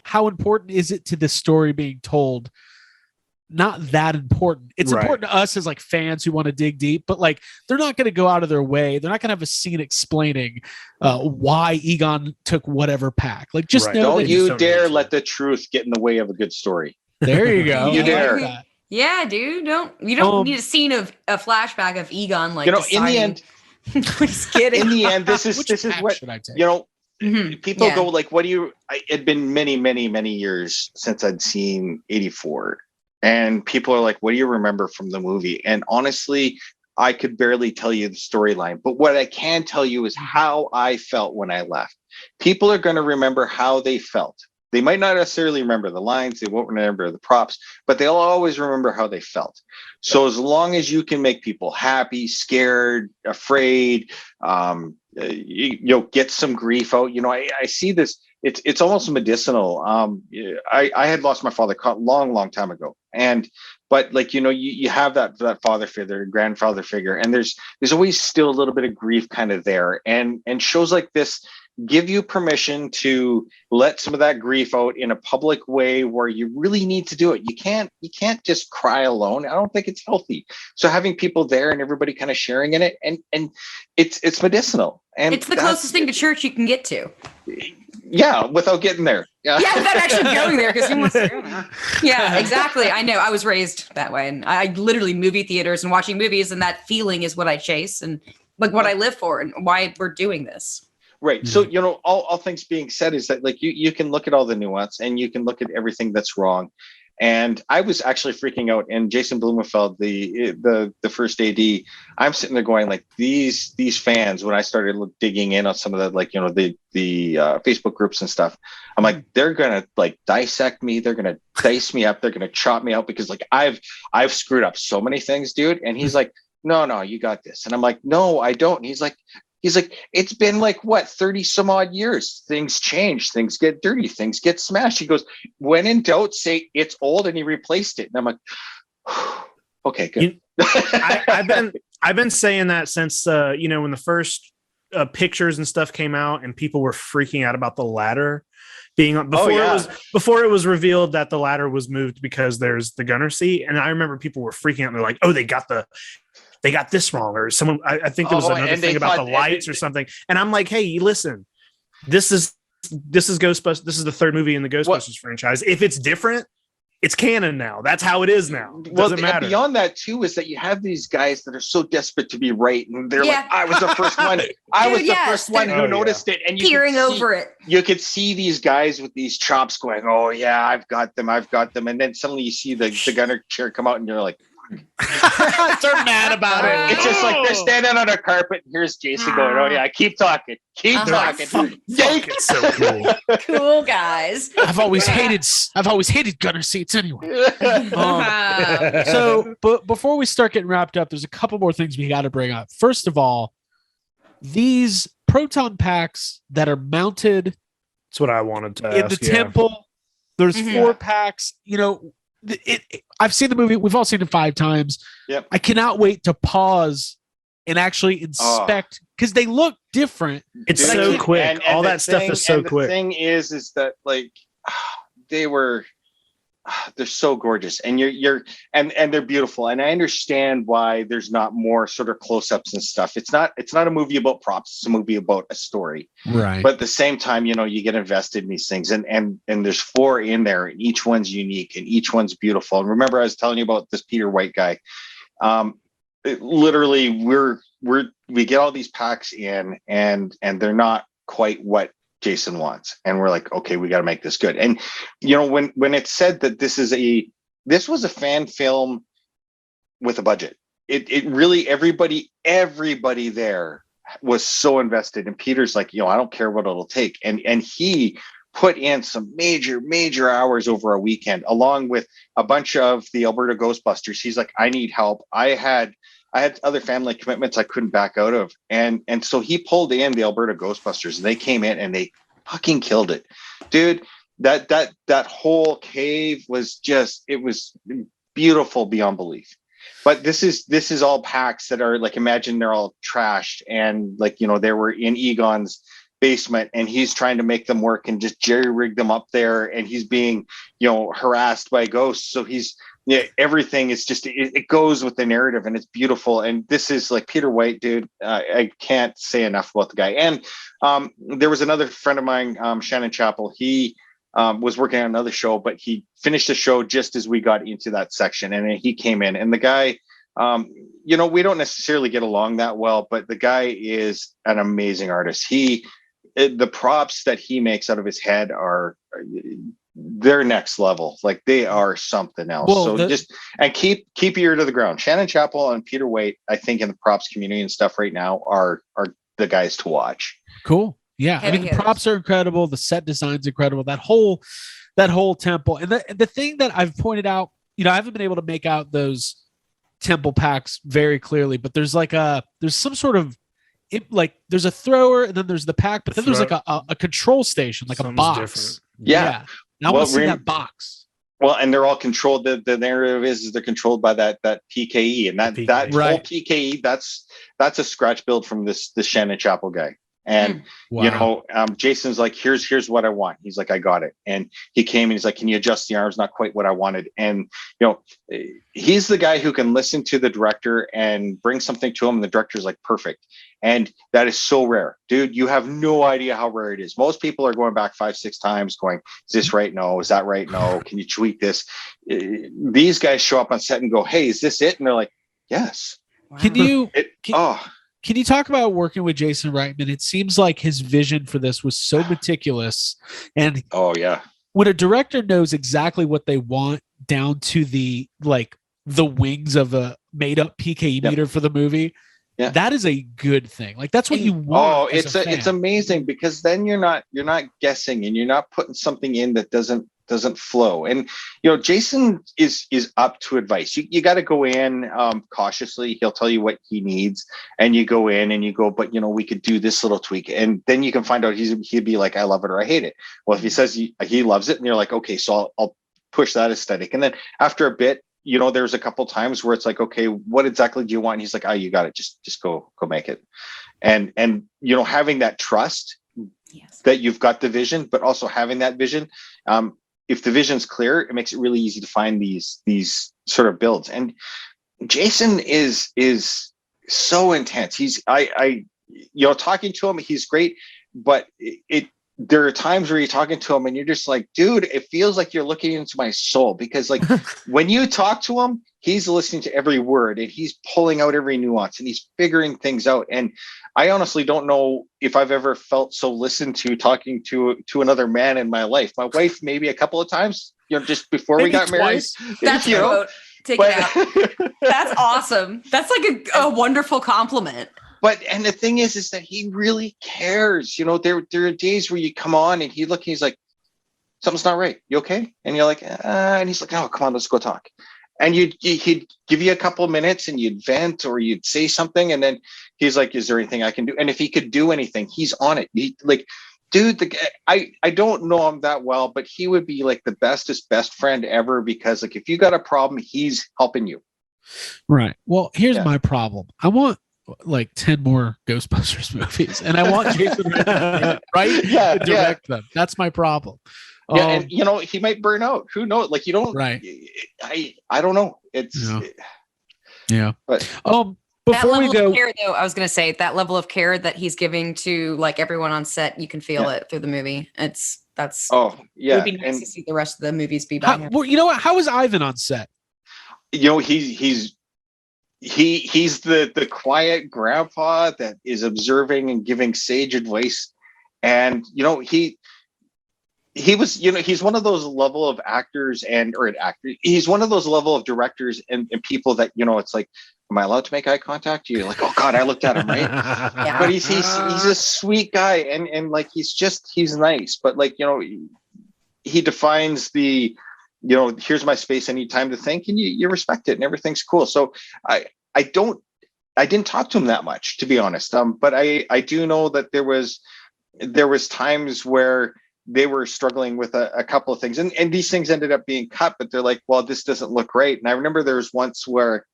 How important is it to the story being told? Not that important. It's important to us as like fans who want to dig deep, but like they're not going to go out of their way. They're not going to have a scene explaining why Egon took whatever pack. Like, just know don't you dare let the truth get in the way of a good story. There you go. You dare. Yeah, dude. You don't need a scene of a flashback of Egon, like, you know, deciding. In the end, just kidding. In the end, this is what, you know, people go like, what do you, it'd been many, many, many years since I'd seen 84. And people are like, what do you remember from the movie? And honestly, I could barely tell you the storyline, but what I can tell you is how I felt when I left. People are going to remember how they felt. They might not necessarily remember the lines, they won't remember the props, but they'll always remember how they felt. So as long as you can make people happy, scared, afraid, you know, get some grief out. You know, I see this, it's almost medicinal. I had lost my father long time ago. But like, you know, you have that father figure, grandfather figure, and there's always still a little bit of grief kind of there. And shows like this give you permission to let some of that grief out in a public way where you really need to do it. You can't just cry alone. I don't think it's healthy. So having people there and everybody kind of sharing in it, and it's medicinal. And it's the closest thing to church you can get to. Yeah, without getting there. Yeah, without actually going there, because who wants to go there? Yeah, exactly. I know. I was raised that way, and I literally movie theaters and watching movies, and that feeling is what I chase and like what I live for and why we're doing this. Right. So, you know, all things being said is that like you can look at all the nuance and you can look at everything that's wrong. And I was actually freaking out. And Jason Blumenfeld, the first AD, I'm sitting there going like these fans, when I started digging in on some of the, like, you know, the Facebook groups and stuff, I'm like, they're going to like dissect me. They're going to dice me up. They're going to chop me out because like I've screwed up so many things, dude. And he's like, no, you got this. And I'm like, no, I don't. And he's like, it's been like what, 30 some odd years. Things change, things get dirty, things get smashed. He goes, when in doubt, say it's old, and he replaced it. And I'm like, okay, good. I've been saying that since when the first pictures and stuff came out, and people were freaking out about the ladder being before it was revealed that the ladder was moved because there's the gunner seat. And I remember people were freaking out. And they're like, oh, they got this wrong, or someone. I think there was another thing about the lights or something. And I'm like, hey, listen, this is Ghostbusters. This is the third movie in the Ghostbusters franchise. If it's different, it's canon now. That's how it is now. It doesn't matter. Beyond that, too, is that you have these guys that are so desperate to be right, and they're like, "I was the first one. First one who noticed it." And you peering over it. You could see these guys with these chops going, "Oh yeah, I've got them." And then suddenly you see the gunner chair come out, and you're like, they're mad about it. It's just like they're standing on a carpet, and here's Jason going, "Oh yeah, keep talking." It's so cool. Cool guys. I've always hated gunner seats anyway. But before we start getting wrapped up, there's a couple more things we got to bring up. First of all, these proton packs that are mounted. That's what I wanted to in ask, the temple. There's 4 packs. I've seen the movie. We've all seen it 5 times. Yep. I cannot wait to pause and actually inspect because they look different. It's so quick. And all that stuff is so quick. The thing is that like they're so gorgeous, and and they're beautiful. And I understand why there's not more sort of close-ups and stuff. It's not a movie about props. It's a movie about a story. Right. But at the same time, you get invested in these things, and there's 4 in there, and each one's unique and each one's beautiful. And remember, I was telling you about this Peter White guy. Literally, we get all these packs in, and they're not quite what Jason wants, and we're like, okay, we got to make this good. And when it's said that this was a fan film with a budget, it really everybody there was so invested. And Peter's like, I don't care what it'll take, and he put in some major hours over a weekend, along with a bunch of the Alberta Ghostbusters. He's like, I need help. I had other family commitments I couldn't back out of. And so he pulled in the Alberta Ghostbusters, and they came in and they fucking killed it. Dude, that whole cave was it was beautiful beyond belief. But this is all packs that are like, imagine they're all trashed, and like, they were in Egon's basement, and he's trying to make them work and just jerry-rig them up there, and he's being, harassed by ghosts. So everything is just, it goes with the narrative, and it's beautiful. And this is like Peter White, dude. I can't say enough about the guy. And there was another friend of mine, Shannon Chappell. He was working on another show, but he finished the show just as we got into that section, and he came in. And the guy, we don't necessarily get along that well, but the guy is an amazing artist. The props that he makes out of his head they're next level. Like, they are something else. Well, keep your ear to the ground. Shannon Chappell and Peter Waite, I think, in the props community and stuff right now are the guys to watch. Cool. Yeah. I mean, the props are incredible. The set design's incredible. That whole temple. And the thing that I've pointed out, I haven't been able to make out those temple packs very clearly, but there's some sort of, there's a thrower, and then there's the pack, but then there's like a control station, like a box. Different. Yeah. And I want to see that box. Well, and they're all controlled. The narrative is they're controlled by that PKE, and that whole PKE, that's a scratch build from this Shannon Chappell guy. And Jason's like, here's what I want. He's like, I got it. And he came and he's like, can you adjust the arms? Not quite what I wanted. And he's the guy who can listen to the director and bring something to him, and the director's like, perfect. And that is so rare, dude. You have no idea how rare it is. Most people are going back 5-6 times going, is this right? No. Is that right? No. Can you tweak this? These guys show up on set and go, hey, is this it? And they're like, yes. Wow. Can you talk about working with Jason Reitman? It seems like his vision for this was so meticulous. And when a director knows exactly what they want down to the wings of a made up PKE meter for the movie, that is a good thing. Like, that's what you want. Oh, it's amazing, because then you're not guessing, and you're not putting something in that doesn't doesn't flow. And Jason is up to advice. You got to go in cautiously. He'll tell you what he needs, and you go in and you go, but we could do this little tweak, and then you can find out he'd be like, I love it or I hate it. Well, if he says he loves it, and you're like, okay, so I'll push that aesthetic. And then after a bit, there's a couple times where it's like, okay, what exactly do you want? And he's like, oh, you got it. Just go make it. And having that trust that you've got the vision, but also having that vision. If the vision's clear, it makes it really easy to find these sort of builds. And Jason is so intense. Talking to him, he's great, but there are times where you're talking to him and you're just like, dude, it feels like you're looking into my soul, because like when you talk to him, he's listening to every word and he's pulling out every nuance and he's figuring things out. And I honestly don't know if I've ever felt so listened to talking to another man in my life. My wife, maybe a couple of times, just before maybe we got twice. Married. That's take it out. That's awesome. That's like a wonderful compliment. And the thing is that he really cares. There are days where you come on and he's like, something's not right. You okay? And you're like, and he's like, oh, come on, let's go talk. And he'd give you a couple of minutes and you'd vent or you'd say something. And then he's like, is there anything I can do? And if he could do anything, he's on it. Dude, I don't know him that well, but he would be like the best friend ever, because like, if you got a problem, he's helping you. Right. Well, here's my problem. I want like 10 more Ghostbusters movies, and I want Jason to direct them. That's my problem. And he might burn out. Who knows? Like, you don't. Right. I don't know. It's But before we go, of care, though, I was going to say that level of care that he's giving to like everyone on set, you can feel it through the movie. It would be nice to see the rest of the movies be by him. Well, you know what? How is Ivan on set? He's the quiet grandpa that is observing and giving sage advice. And, he's one of those level of actors he's one of those level of directors and people that, it's like, am I allowed to make eye contact? You're like, oh God, I looked at him, right? Yeah. But he's a sweet guy. And like, he's nice, but like, he defines the, here's my space. I need time to think, and you respect it and everything's cool. So I didn't talk to him that much, to be honest. But I do know that there was times where they were struggling with a couple of things, and these things ended up being cut, but they're like, well, this doesn't look right. And I remember there was once where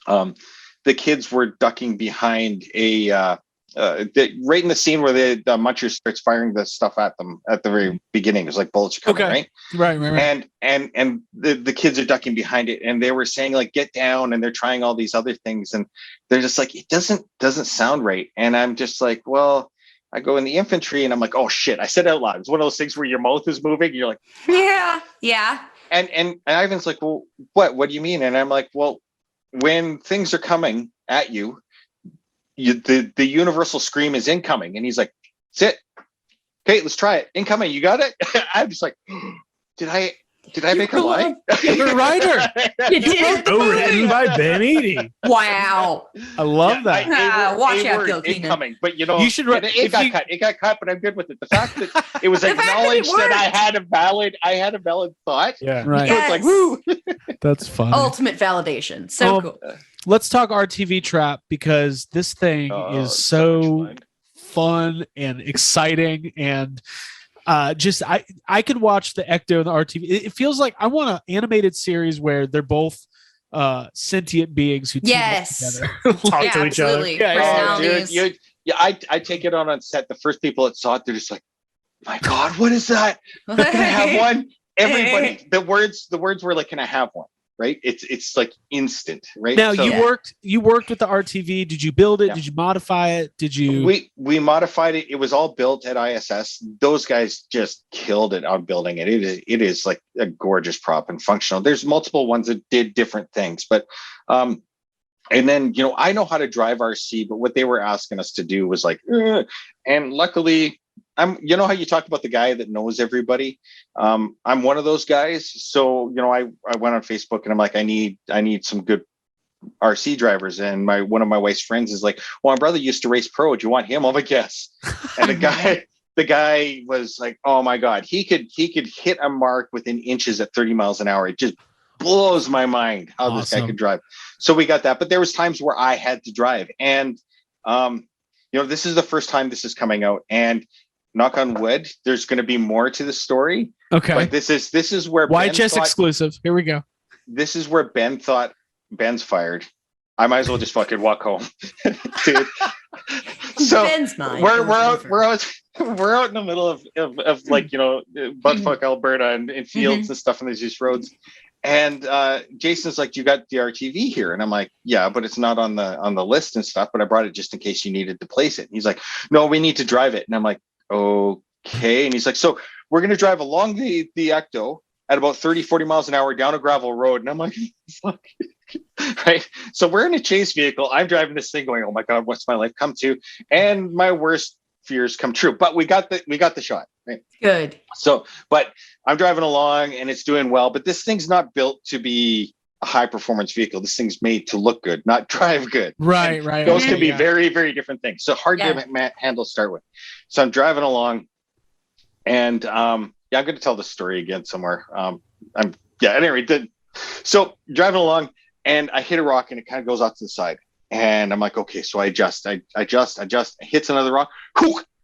the kids were ducking behind right in the scene where the Muncher starts firing the stuff at them at the very beginning. It was like bullets are coming, right? And the kids are ducking behind it, and they were saying like, get down, and they're trying all these other things, and they're just like, it doesn't sound right. And I'm just like, well, I go in the infantry, and I'm like, oh shit, I said it out loud. It's one of those things where your mouth is moving, and you're like, yeah. And Ivan's like, well, what do you mean? And I'm like, well, when things are coming at you, the universal scream is incoming. And he's like, sit. Okay, let's try it. Incoming. You got it? I'm just like, did I make a lie? You're a writer. You did. Written by Ben Eadie. Wow. I love that. Watch out, Gil Keenan. Incoming. But you should write. It got cut, but I'm good with it. The fact that it was acknowledged that I had a valid thought. Yeah, right. So it's like, woo. That's fun. Ultimate validation. So cool. Let's talk RTV Trap, because this thing is so fun and exciting, and I could watch the Ecto and the RTV. It feels like I want an animated series where they're both sentient beings who team up together. Talk to each other. I take it on set. The first people that saw it, they're just like, my God, what is that? Can I have one? Everybody, the words were like, can I have one? Right? It's like instant, right? Now you worked with the RTV. Did you build it? Yeah. Did you modify it? Did you? We modified it. It was all built at ISS. Those guys just killed it on building it. It is like a gorgeous prop and functional. There's multiple ones that did different things, but and then I know how to drive RC, but what they were asking us to do was like, and luckily, how you talked about the guy that knows everybody. I'm one of those guys. So, I went on Facebook and I'm like, I need some good RC drivers. And one of my wife's friends is like, well, my brother used to race pro. Do you want him? I'm like, yes. And the guy was like, oh my God, he could hit a mark within inches at 30 miles an hour. It just blows my mind how this guy could drive. So we got that, but there was times where I had to drive, and this is the first time this is coming out, and knock on wood, there's going to be more to the story. Okay, but this is where YHS exclusive. Here we go. This is where Ben thought Ben's fired. I might as well just fucking walk home, dude. So we're out in the middle of like, buttfuck Alberta and in fields and stuff, and there's these roads. And Jason's like, you got the RTV here? And I'm like, yeah, but it's not on the list and stuff, but I brought it just in case you needed to place it. And he's like, no, we need to drive it. And I'm like, okay. And he's like, so we're going to drive along the Ecto at about 30, 40 miles an hour down a gravel road. And I'm like, fuck. Right. So we're in a chase vehicle. I'm driving this thing going, oh my God, what's my life come to? And my worst fears come true. But we got the shot. Right? Good. So, but I'm driving along and it's doing well, but this thing's not built to be a high performance vehicle. This thing's made to look good, not drive good. Right. Those can be very, very different things. So hard to handle to start with. So I'm driving along, and I'm going to tell the story again somewhere. Anyway, so driving along, and I hit a rock and it kind of goes out to the side, and I'm like, okay, so I adjust, it hits another rock,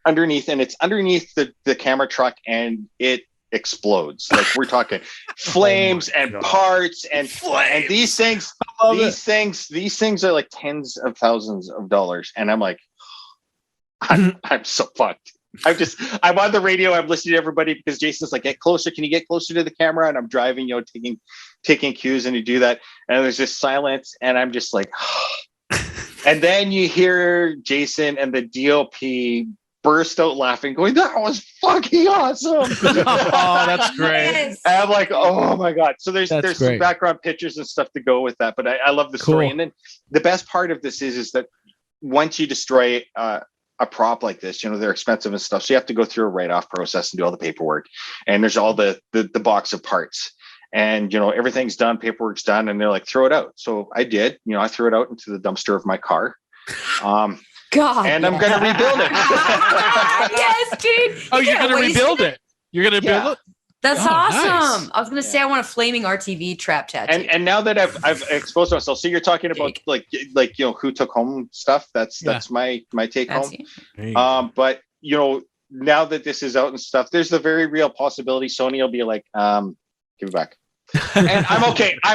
underneath, and it's underneath the camera truck, and it explodes. Like, we're talking flames and parts and these things are like tens of thousands of dollars. And I'm like, I'm so fucked. I'm on the radio, I'm listening to everybody, because Jason's like, get closer, can you get closer to the camera? And I'm driving, taking cues, and you do that, and there's this silence, and I'm just like and then you hear Jason and the DOP burst out laughing, going, that was fucking awesome. Oh, that's great. Yes. And I'm like, oh my God. So there's great. some background pictures and stuff to go with that, but I love the story. And then the best part of this is that once you destroy a prop like this, they're expensive and stuff, so you have to go through a write-off process and do all the paperwork, and there's all the box of parts, and everything's done, paperwork's done, and they're like, throw it out. So I did. I threw it out into the dumpster of my car. God, and I'm gonna rebuild it. Yes, dude. Oh, you're gonna rebuild it. You're gonna build it. That's awesome. Nice. I was gonna say, I want a flaming RTV trap tattoo. And now that I've exposed myself, so you're talking about like who took home stuff. That's my take home. But now that this is out and stuff, there's the very real possibility Sony will be like, give it back. And I'm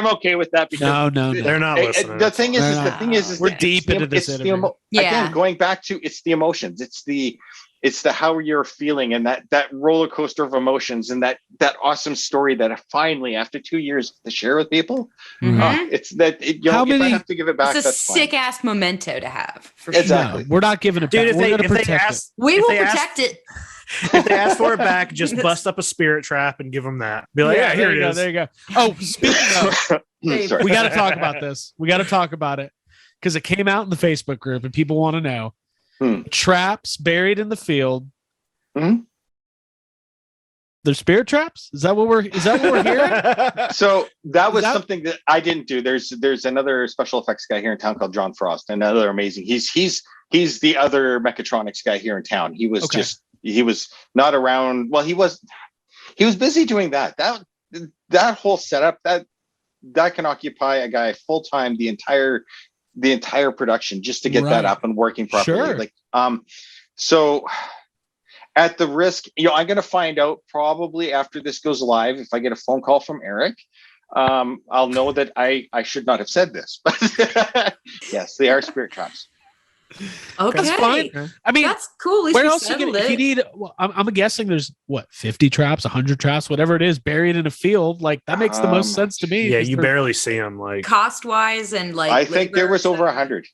okay with that, because no, they're not listening. The thing is we're deep into this. Again, going back to, it's the emotions. It's the how you're feeling, and that roller coaster of emotions, and that awesome story that I finally, after 2 years, to share with people. It's that if I have to give it back, it's that's a sick ass memento to have. For exactly. No, we're not giving it back. Dude, We're going to protect it. We will protect it. If they ask for it back, just bust up a spirit trap and give them that. Be like, yeah, here it is. There you go. Oh, speaking of, we got to talk about this. We got to talk about it, because it came out in the Facebook group and people want to know. Traps buried in the field. They're spirit traps? Is that what we're hearing? So that was something that I didn't do. There's another special effects guy here in town called John Frost, another amazing. He's the other mechatronics guy here in town. He was he was not around. Well, he was busy doing that. That whole setup that can occupy a guy full time, the entire production, just to get that up and working properly. Sure. So at the risk, I'm going to find out probably after this goes live. If I get a phone call from Eric, I'll know that I should not have said this, but yes, they are spirit traps. Okay, that's fine. I mean, that's cool. Where else if you need? Well, I'm guessing there's 50 traps, 100 traps, whatever it is, buried in a field. Like, that makes the most sense to me. Yeah, you barely see them. Like, cost wise, and like, I think there was over 100.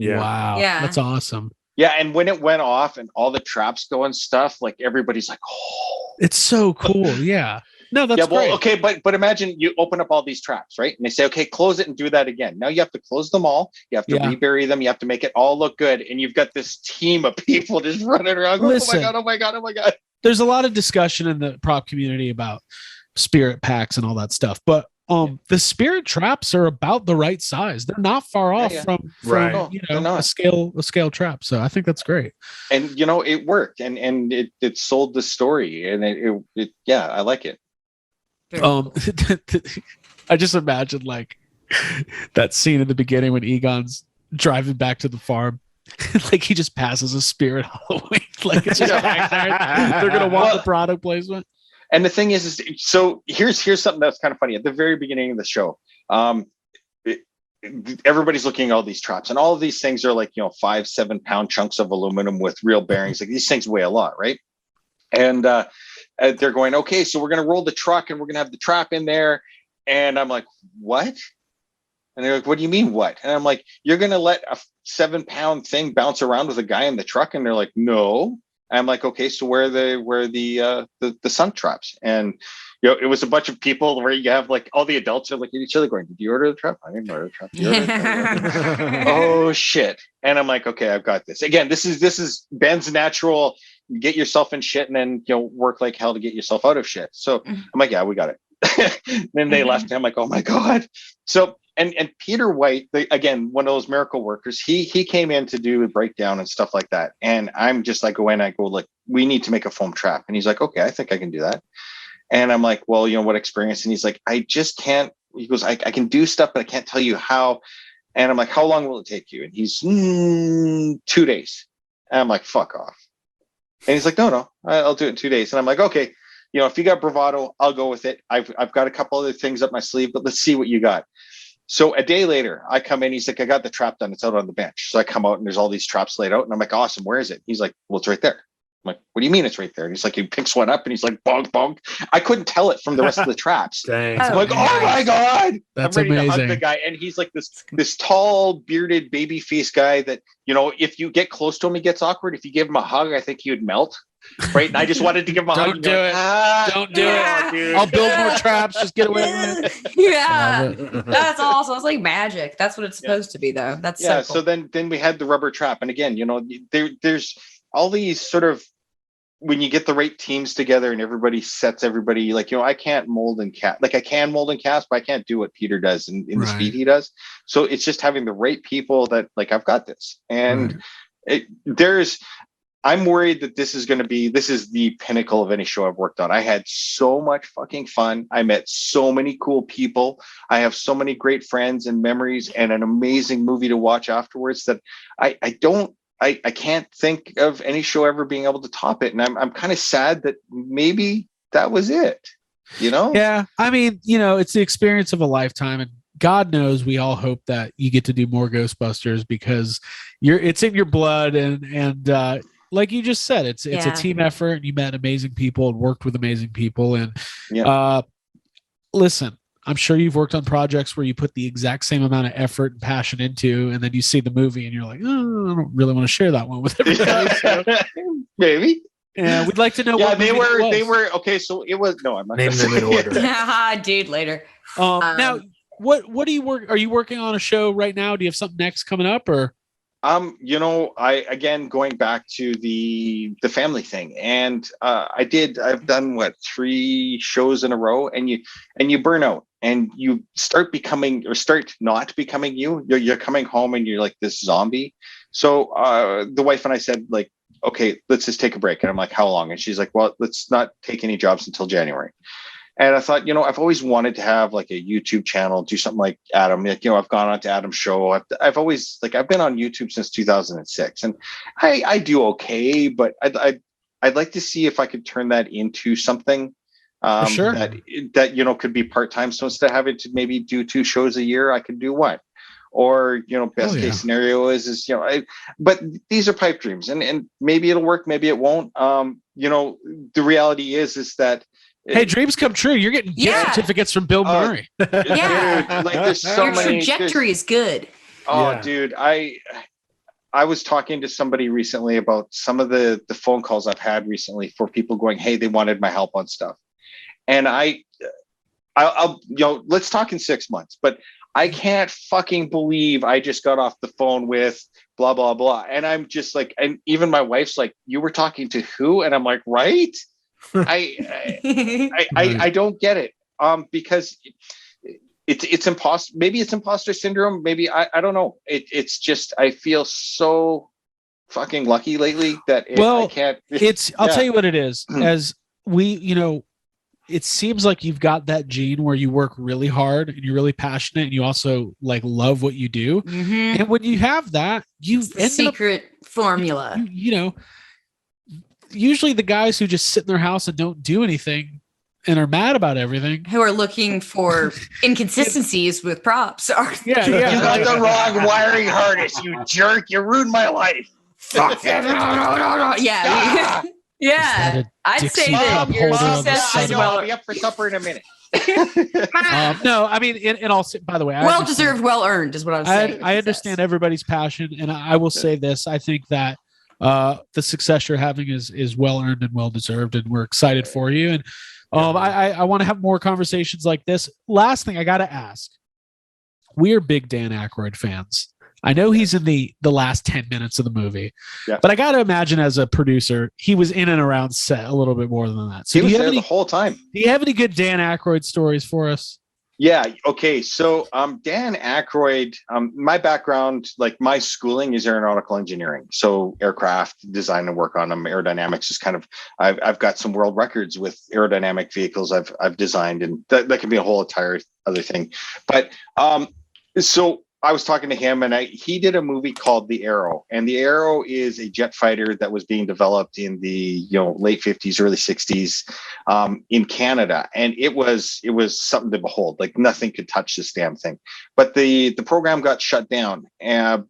Yeah. Wow. Yeah, that's awesome. Yeah, and when it went off and all the traps go and stuff, like, everybody's like, oh, it's so cool. Yeah. No, that's great. Okay, but imagine you open up all these traps, right? And they say, okay, close it and do that again. Now you have to close them all. You have to rebury them. You have to make it all look good. And you've got this team of people just running around going, Listen, oh my God. There's a lot of discussion in the prop community about spirit packs and all that stuff. But The spirit traps are about the right size. They're not far off from Right. a scale trap. So I think that's great. And it worked, and it sold the story, and it I like it. I just imagine like that scene in the beginning when Egon's driving back to the farm. Like he just passes a spirit Halloween. Like it's just back there. They're gonna want the product placement. And the thing is so here's something that's kind of funny. At the very beginning of the show, everybody's looking at all these traps, and all of these things are like 5-7 pound chunks of aluminum with real bearings. Like these things weigh a lot, right? And they're going, okay, so we're gonna roll the truck and we're gonna have the trap in there. And I'm like, what? And they're like, what do you mean what? And I'm like, you're going to let a 7-pound thing bounce around with a guy in the truck? And they're like, no. And I'm like, okay, so where are the sunk traps? And it was a bunch of people where you have like all the adults are looking at each other going, did you order the trap? I didn't order the trap. Did you order the trap? Oh shit. And I'm like, okay, I've got this. Again, this is Ben's natural, get yourself in shit and then work like hell to get yourself out of shit. So I'm like, yeah, we got it. Then they left, and I'm like, oh my God. So and Peter White, again, one of those miracle workers, he came in to do a breakdown and stuff like that. And I'm just like, I go like, we need to make a foam trap. And he's like, okay, I think I can do that. And I'm like, well, what experience? And he's like, I just can't. He goes, I can do stuff, but I can't tell you how. And I'm like, how long will it take you? And he's 2 days. And I'm like, fuck off. And he's like, no, I'll do it in 2 days. And I'm like, okay. If you got bravado, I'll go with it. I've got a couple other things up my sleeve, but let's see what you got. So a day later, I come in. He's like, I got the trap done. It's out on the bench. So I come out and there's all these traps laid out. And I'm like, awesome. Where is it? He's like, well, it's right there. I'm like, what do you mean it's right there? And he's like, he picks one up and he's like, bonk, bonk. I couldn't tell it from the rest of the traps. Dang. I'm like, oh my God. That's I'm ready amazing. to hug the guy. And he's like this tall, bearded, baby face guy that, if you get close to him, he gets awkward. If you give him a hug, I think he would melt. Right. And I just wanted to give him a hug. Don't do it. Don't do it. Dude. I'll build more traps. Just get away from it. Yeah. That's awesome. It's like magic. That's what it's supposed to be, though. That's so cool. So then we had the rubber trap. And again, there's all these sort of, when you get the right teams together and everybody sets everybody, like, I can't mold and cast, like I can mold and cast, but I can't do what Peter does in the speed he does. So it's just having the right people that like, I've got this. And I'm worried that this is the pinnacle of any show I've worked on. I had so much fucking fun. I met so many cool people. I have so many great friends and memories and an amazing movie to watch afterwards that I can't think of any show ever being able to top it. And I'm kind of sad that maybe that was it, Yeah. I mean, it's the experience of a lifetime, and God knows we all hope that you get to do more Ghostbusters because it's in your blood. And like you just said, it's a team effort, and you met amazing people and worked with amazing people. And listen, I'm sure you've worked on projects where you put the exact same amount of effort and passion into, and then you see the movie and you're like, oh, I don't really want to share that one with everybody. So, maybe. Yeah, we'd like to know. Yeah, they were okay. So it was I'm not name them in order. Dude, later. Now, what do you work? Are you working on a show right now? Do you have something next coming up, or? Again, going back to the family thing, and I've done 3 shows in a row, and you burn out, and you start not becoming you. You're coming home and you're like this zombie. So the wife and I said, like, okay, let's just take a break. And I'm like, how long? And she's like, well, let's not take any jobs until January. And I thought, I've always wanted to have like a YouTube channel, do something like Adam. Like, I've gone on to Adam's show. I've always I've been on YouTube since 2006, and I do okay, but I'd like to see if I could turn that into something that could be part time. So instead of having to maybe do 2 shows a year, I could do 1. Or best case scenario is but these are pipe dreams, and maybe it'll work, maybe it won't. The reality is that. Hey, dreams come true. You're getting gift certificates from Bill Murray. Yeah. Dude, there's so Your trajectory is good. Dude, I was talking to somebody recently about some of the phone calls I've had recently for people going, hey, they wanted my help on stuff. And I'll let's talk in 6 months, but I can't fucking believe I just got off the phone with blah, blah, blah. And I'm just like, and even my wife's like, you were talking to who? And I'm like, right. I don't get it. Because it's imposter. Maybe it's imposter syndrome. Maybe I don't know. It's just I feel so fucking lucky lately that I can't. I'll tell you what it is. As we, it seems like you've got that gene where you work really hard and you're really passionate and you also like love what you do. Mm-hmm. And when you have that, secret formula. Usually the guys who just sit in their house and don't do anything and are mad about everything, who are looking for inconsistencies with props, are you got the wrong wiring harness, you jerk! You ruined my life. Fuck it. Yeah. I'd say that your success is I'll be up for supper in a minute. No, I mean, in all, by the way, well deserved, well earned is what I was saying. I understand everybody's passion, and I will say this: I think that the success you're having is well earned and well deserved, and we're excited for you. And I want to have more conversations like this. Last thing I got to ask: we are big Dan Aykroyd fans. I know he's in the last 10 minutes of the movie, but I got to imagine as a producer, he was in and around set a little bit more than that. So he was there the whole time. Do you have any good Dan Aykroyd stories for us? Yeah. Okay. So Dan Aykroyd, my background, like my schooling is aeronautical engineering. So aircraft design and work on them. Aerodynamics is kind of, I've got some world records with aerodynamic vehicles I've designed, and that can be a whole entire other thing. But so I was talking to him, and he did a movie called The Arrow, and The Arrow is a jet fighter that was being developed in the late 50s, early 60s in Canada, and it was something to behold. Like nothing could touch this damn thing. But the program got shut down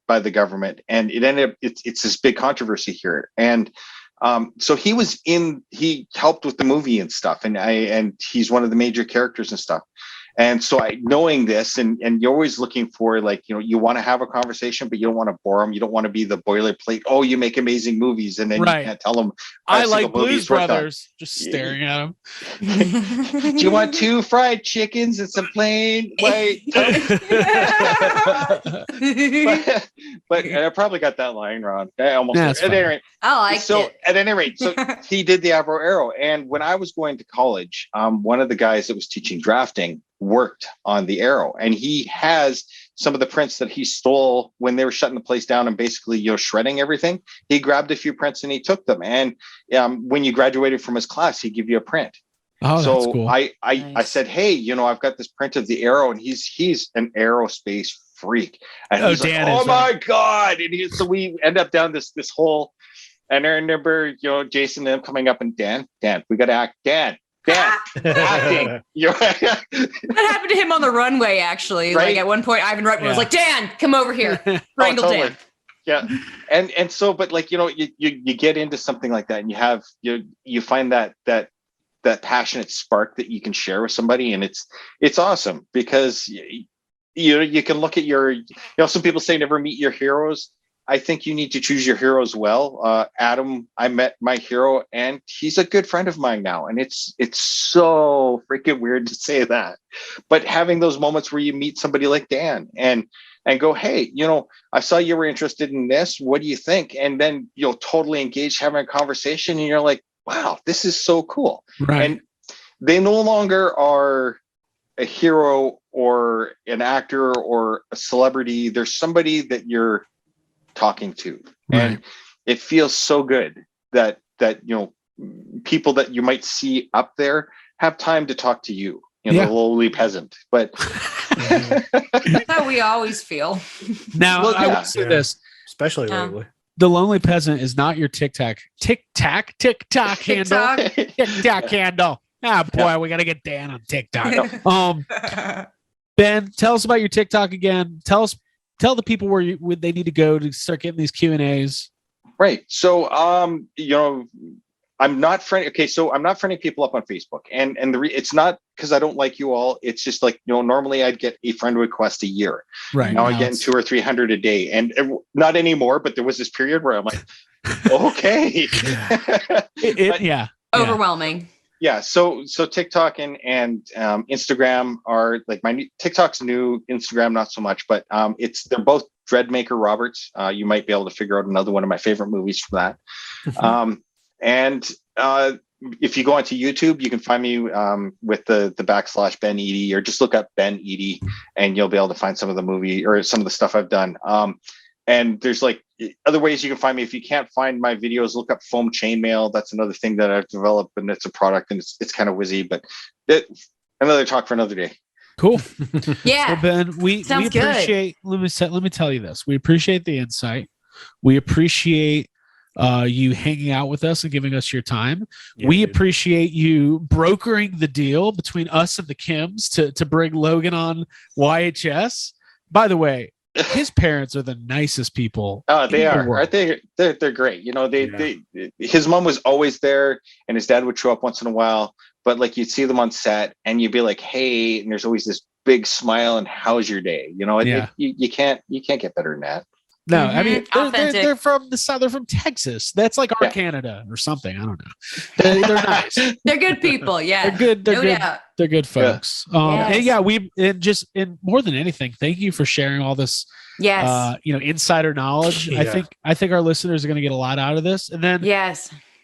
by the government, and it ended up it's this big controversy here. And so he helped with the movie and stuff, and he's one of the major characters and stuff. And so knowing this, and you're always looking for, like, you want to have a conversation, but you don't want to bore them. You don't want to be the boilerplate. Oh, you make amazing movies. And then you can't tell them. I like Blues Brothers. Just staring at them. Do you want 2 fried chickens and some plain white? but I probably got that line wrong. I almost at any rate. I like it. At any rate, so he did the Arrow. And when I was going to college, one of the guys that was teaching drafting worked on the Arrow, and he has some of the prints that he stole when they were shutting the place down and basically shredding everything. He grabbed a few prints and he took them, and when you graduated from his class, he'd give you a print. Oh, so that's cool. I said, hey, I've got this print of the Arrow, and he's an aerospace freak, and he's Dan like, oh my god. And so we end up down this whole, and I remember Jason and them coming up, and Dan, we got to act. Dan, acting. That happened to him on the runway, actually. Right? Like at one point, Ivan Reitman was like, Dan, come over here. Wrangle Dan. Yeah. And so, but like, you get into something like that, and you have, you find that passionate spark that you can share with somebody. And it's awesome because you can look at some people say never meet your heroes. I think you need to choose your heroes well. Adam, I met my hero, and he's a good friend of mine now. And it's so freaking weird to say that, but having those moments where you meet somebody like Dan and go, hey, I saw you were interested in this. What do you think? And then you'll totally engage, having a conversation, and you're like, wow, this is so cool. Right. And they no longer are a hero or an actor or a celebrity. There's somebody that you're talking to, and it feels so good that people that you might see up there have time to talk to you, the lowly peasant. But that's how we always feel. Now, I will say this, especially lately. The lonely peasant is not your TikTok handle. TikTok handle. Ah, boy, we got to get Dan on TikTok. Ben, tell us about your TikTok again. Tell the people where they need to go to start getting these Q&As. Right. So, I'm not friendly. Okay. So I'm not friending people up on Facebook, and it's not because I don't like you all. It's just like, normally I'd get a friend request a year. Right. Now I'm getting 200 or 300 a day, and not anymore, but there was this period where I'm like, okay. Overwhelming. Yeah. So TikTok and Instagram are like TikTok's new, Instagram not so much, but they're both Dreadmaker Roberts. You might be able to figure out another one of my favorite movies from that. And if you go onto YouTube, you can find me with the / Ben Eadie, or just look up Ben Eadie, and you'll be able to find some of the movie or some of the stuff I've done. And there's like other ways you can find me. If you can't find my videos, look up foam chainmail. That's another thing that I've developed, and it's a product, and it's kind of whizzy, but another talk for another day. Cool. Yeah. Well, Ben, we appreciate. Let me tell you this. We appreciate the insight. We appreciate you hanging out with us and giving us your time. Yeah, we appreciate you brokering the deal between us and the Kims to bring Logan on YHS. By the way, his parents are the nicest people. Oh, they are. Aren't they? They're great. You know, his mom was always there, and his dad would show up once in a while. But like, you'd see them on set, and you'd be like, "Hey," and there's always this big smile and "How's your day?" You know, you can't get better than that. No, I mean, they're from the south. They're from Texas. That's like our Canada or something. I don't know. They're nice. They're good people. Yeah, they're good. They're good. Doubt. They're good folks. And more than anything, thank you for sharing all this. Yes. Insider knowledge. Yeah. I think our listeners are going to get a lot out of this. And then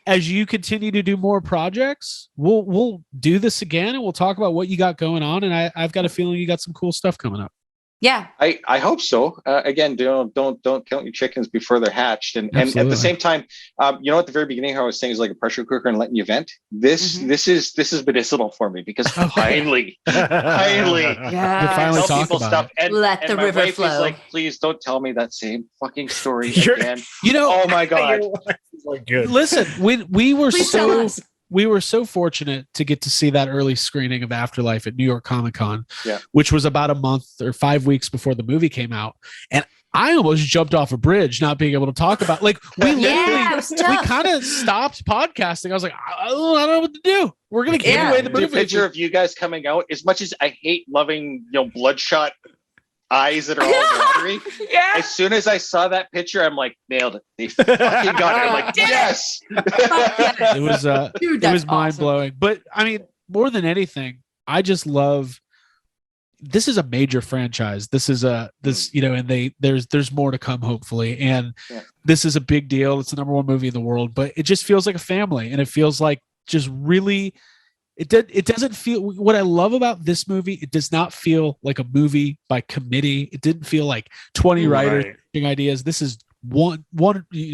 as you continue to do more projects, we'll do this again, and we'll talk about what you got going on. And I've got a feeling you got some cool stuff coming up. Yeah, I hope so. Again, don't count your chickens before they're hatched. And at the same time, at the very beginning, how I was saying is like a pressure cooker and letting you vent. This is medicinal for me, because finally, you finally tell talk people about stuff. it. And let the river flow. Is like, please don't tell me that same fucking story again. Oh my God. Listen, we were so fortunate to get to see that early screening of Afterlife at New York Comic Con, which was about a month or 5 weeks before the movie came out. And I almost jumped off a bridge not being able to talk about, like, we kind of stopped podcasting. I was like, I don't know what to do. We're going to give away the movie. The picture of you guys coming out, as much as I hate loving, bloodshot eyes that are all watery. As soon as I saw that picture, I'm like, nailed it. They fucking got it. I'm like, yes. It was mind blowing. But I mean, more than anything, I just love. This is a major franchise. There's more to come, hopefully, and this is a big deal. It's the #1 movie in the world, but it just feels like a family, and it feels like just really. It doesn't feel, what I love about this movie, it does not feel like a movie by committee. It didn't feel like 20 writers pitching ideas. This is one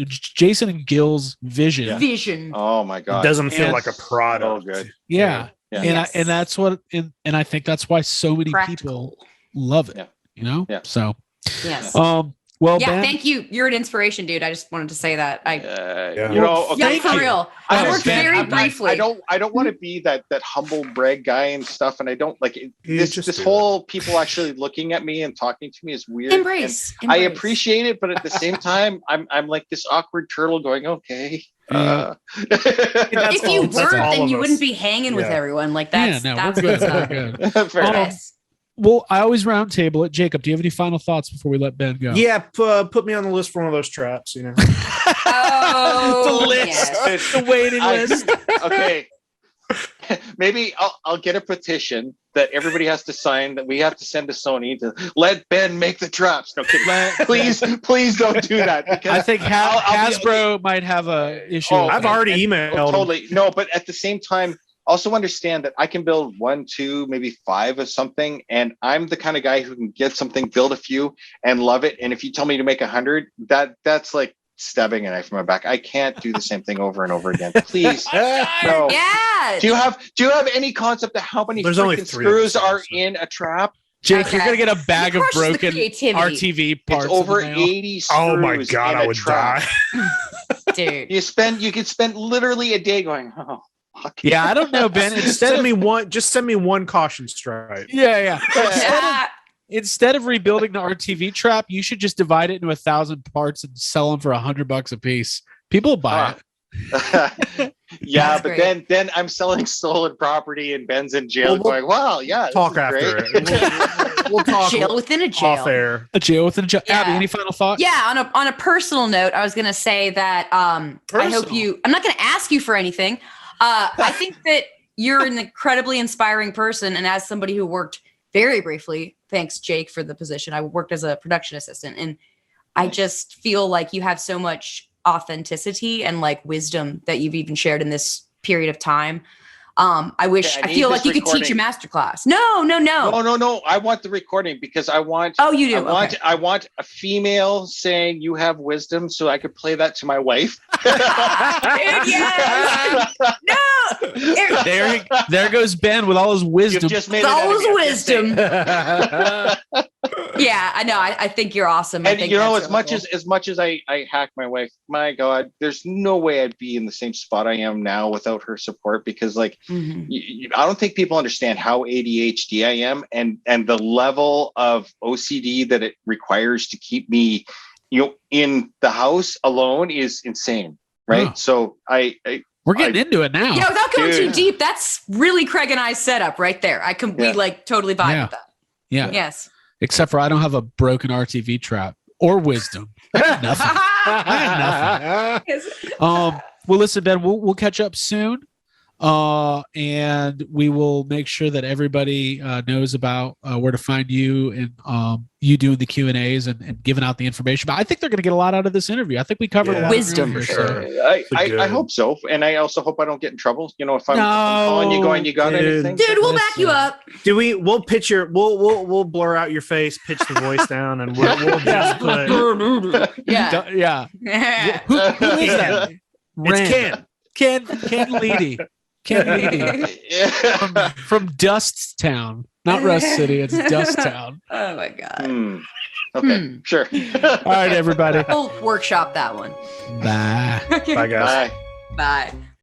Jason and Gil's vision. Oh my God. It doesn't feel like a product. Oh, good. Yeah. And that's what, and I think that's why so many people love it, So, well, Ben, thank you. You're an inspiration, dude. I just wanted to say that. For real. I worked very briefly. I don't want to be that humble brag guy and stuff, and I don't like it. This whole people actually looking at me and talking to me is weird. Embrace. I appreciate it, but at the same time, I'm like this awkward turtle going, okay. If you weren't, then you wouldn't be hanging with everyone. Like that's what's up. Good. Well, I always round table it. Jacob, do you have any final thoughts before we let Ben go? Yeah, put me on the list for one of those traps, Oh, the list. Yes. The waiting list. Okay. Maybe I'll get a petition that everybody has to sign, that we have to send to Sony to let Ben make the traps. No kidding. Please don't do that. Because I think Hasbro might have a issue. I've already emailed. Totally. No, but at the same time, also understand that I can build 1, 2, maybe 5 of something, and I'm the kind of guy who can get something, build a few, and love it. And if you tell me to make 100, that's like stabbing a knife in my back. I can't do the same thing over and over again. Please, no. Yeah. Do you have any concept of how many screws are in a trap? Jake, you're gonna get a bag of broken RTV parts. It's over 80 screws. Oh my God, I would die, dude. You could spend literally a day going, oh. Yeah, I don't know, Ben. Send me one caution stripe. Yeah. Instead of rebuilding the RTV trap, you should just divide it into 1,000 parts and sell them for $100 a piece. People will buy it. Yeah, but then I'm selling stolen property and Ben's in jail going, wow, yeah. Talk after it. We'll talk jail within a jail. Off air. A jail within a jail. Yeah. Abby, any final thoughts? Yeah, on a personal note, I was going to say that I hope I'm not going to ask you for anything. I think that you're an incredibly inspiring person. And as somebody who worked very briefly, thanks, Jake, for the position, I worked as a production assistant. And I just feel like you have so much authenticity and like wisdom that you've even shared in this period of time. I Okay, feel like you could teach a master class. No. No. I want the recording because I want. Oh, you do. I want a female saying you have wisdom, so I could play that to my wife. Dude, yes. No. There goes Ben with all his wisdom. You've just made All his it wisdom. Yeah, I know. I think you're awesome. I And think you know, that's as really much as I hack my wife, my God, there's no way I'd be in the same spot I am now without her support. Because, like, I don't think people understand how ADHD I am, and the level of OCD that it requires to keep me, in the house alone is insane, right? Oh. So We're getting into it now. Yeah, without going too Dude. deep, that's really Craig and I's setup right there. We like totally vibe with that. Yeah. Yes. Except for I don't have a broken RTV trap or wisdom. I got nothing. I got nothing. Well, listen, Ben, we'll catch up soon. And we will make sure that everybody knows about where to find you and you doing the Q&As and giving out the information. But I think they're going to get a lot out of this interview. I think we covered a lot Wisdom, of for ground sure. here, I hope so, and I also hope I don't get in trouble. If I'm calling you, going, you got anything? Dude, we'll back you up. We'll pitch we'll blur out your face, pitch the voice down, and we'll just put Yeah. Yeah. Who is that? it's Ken Leedy. Ken Leedy from Dust Town. Not Rust City, it's Dust Town. Oh my God. Okay, sure. All right, everybody. We'll workshop that one. Bye. Bye, guys. Bye. Bye.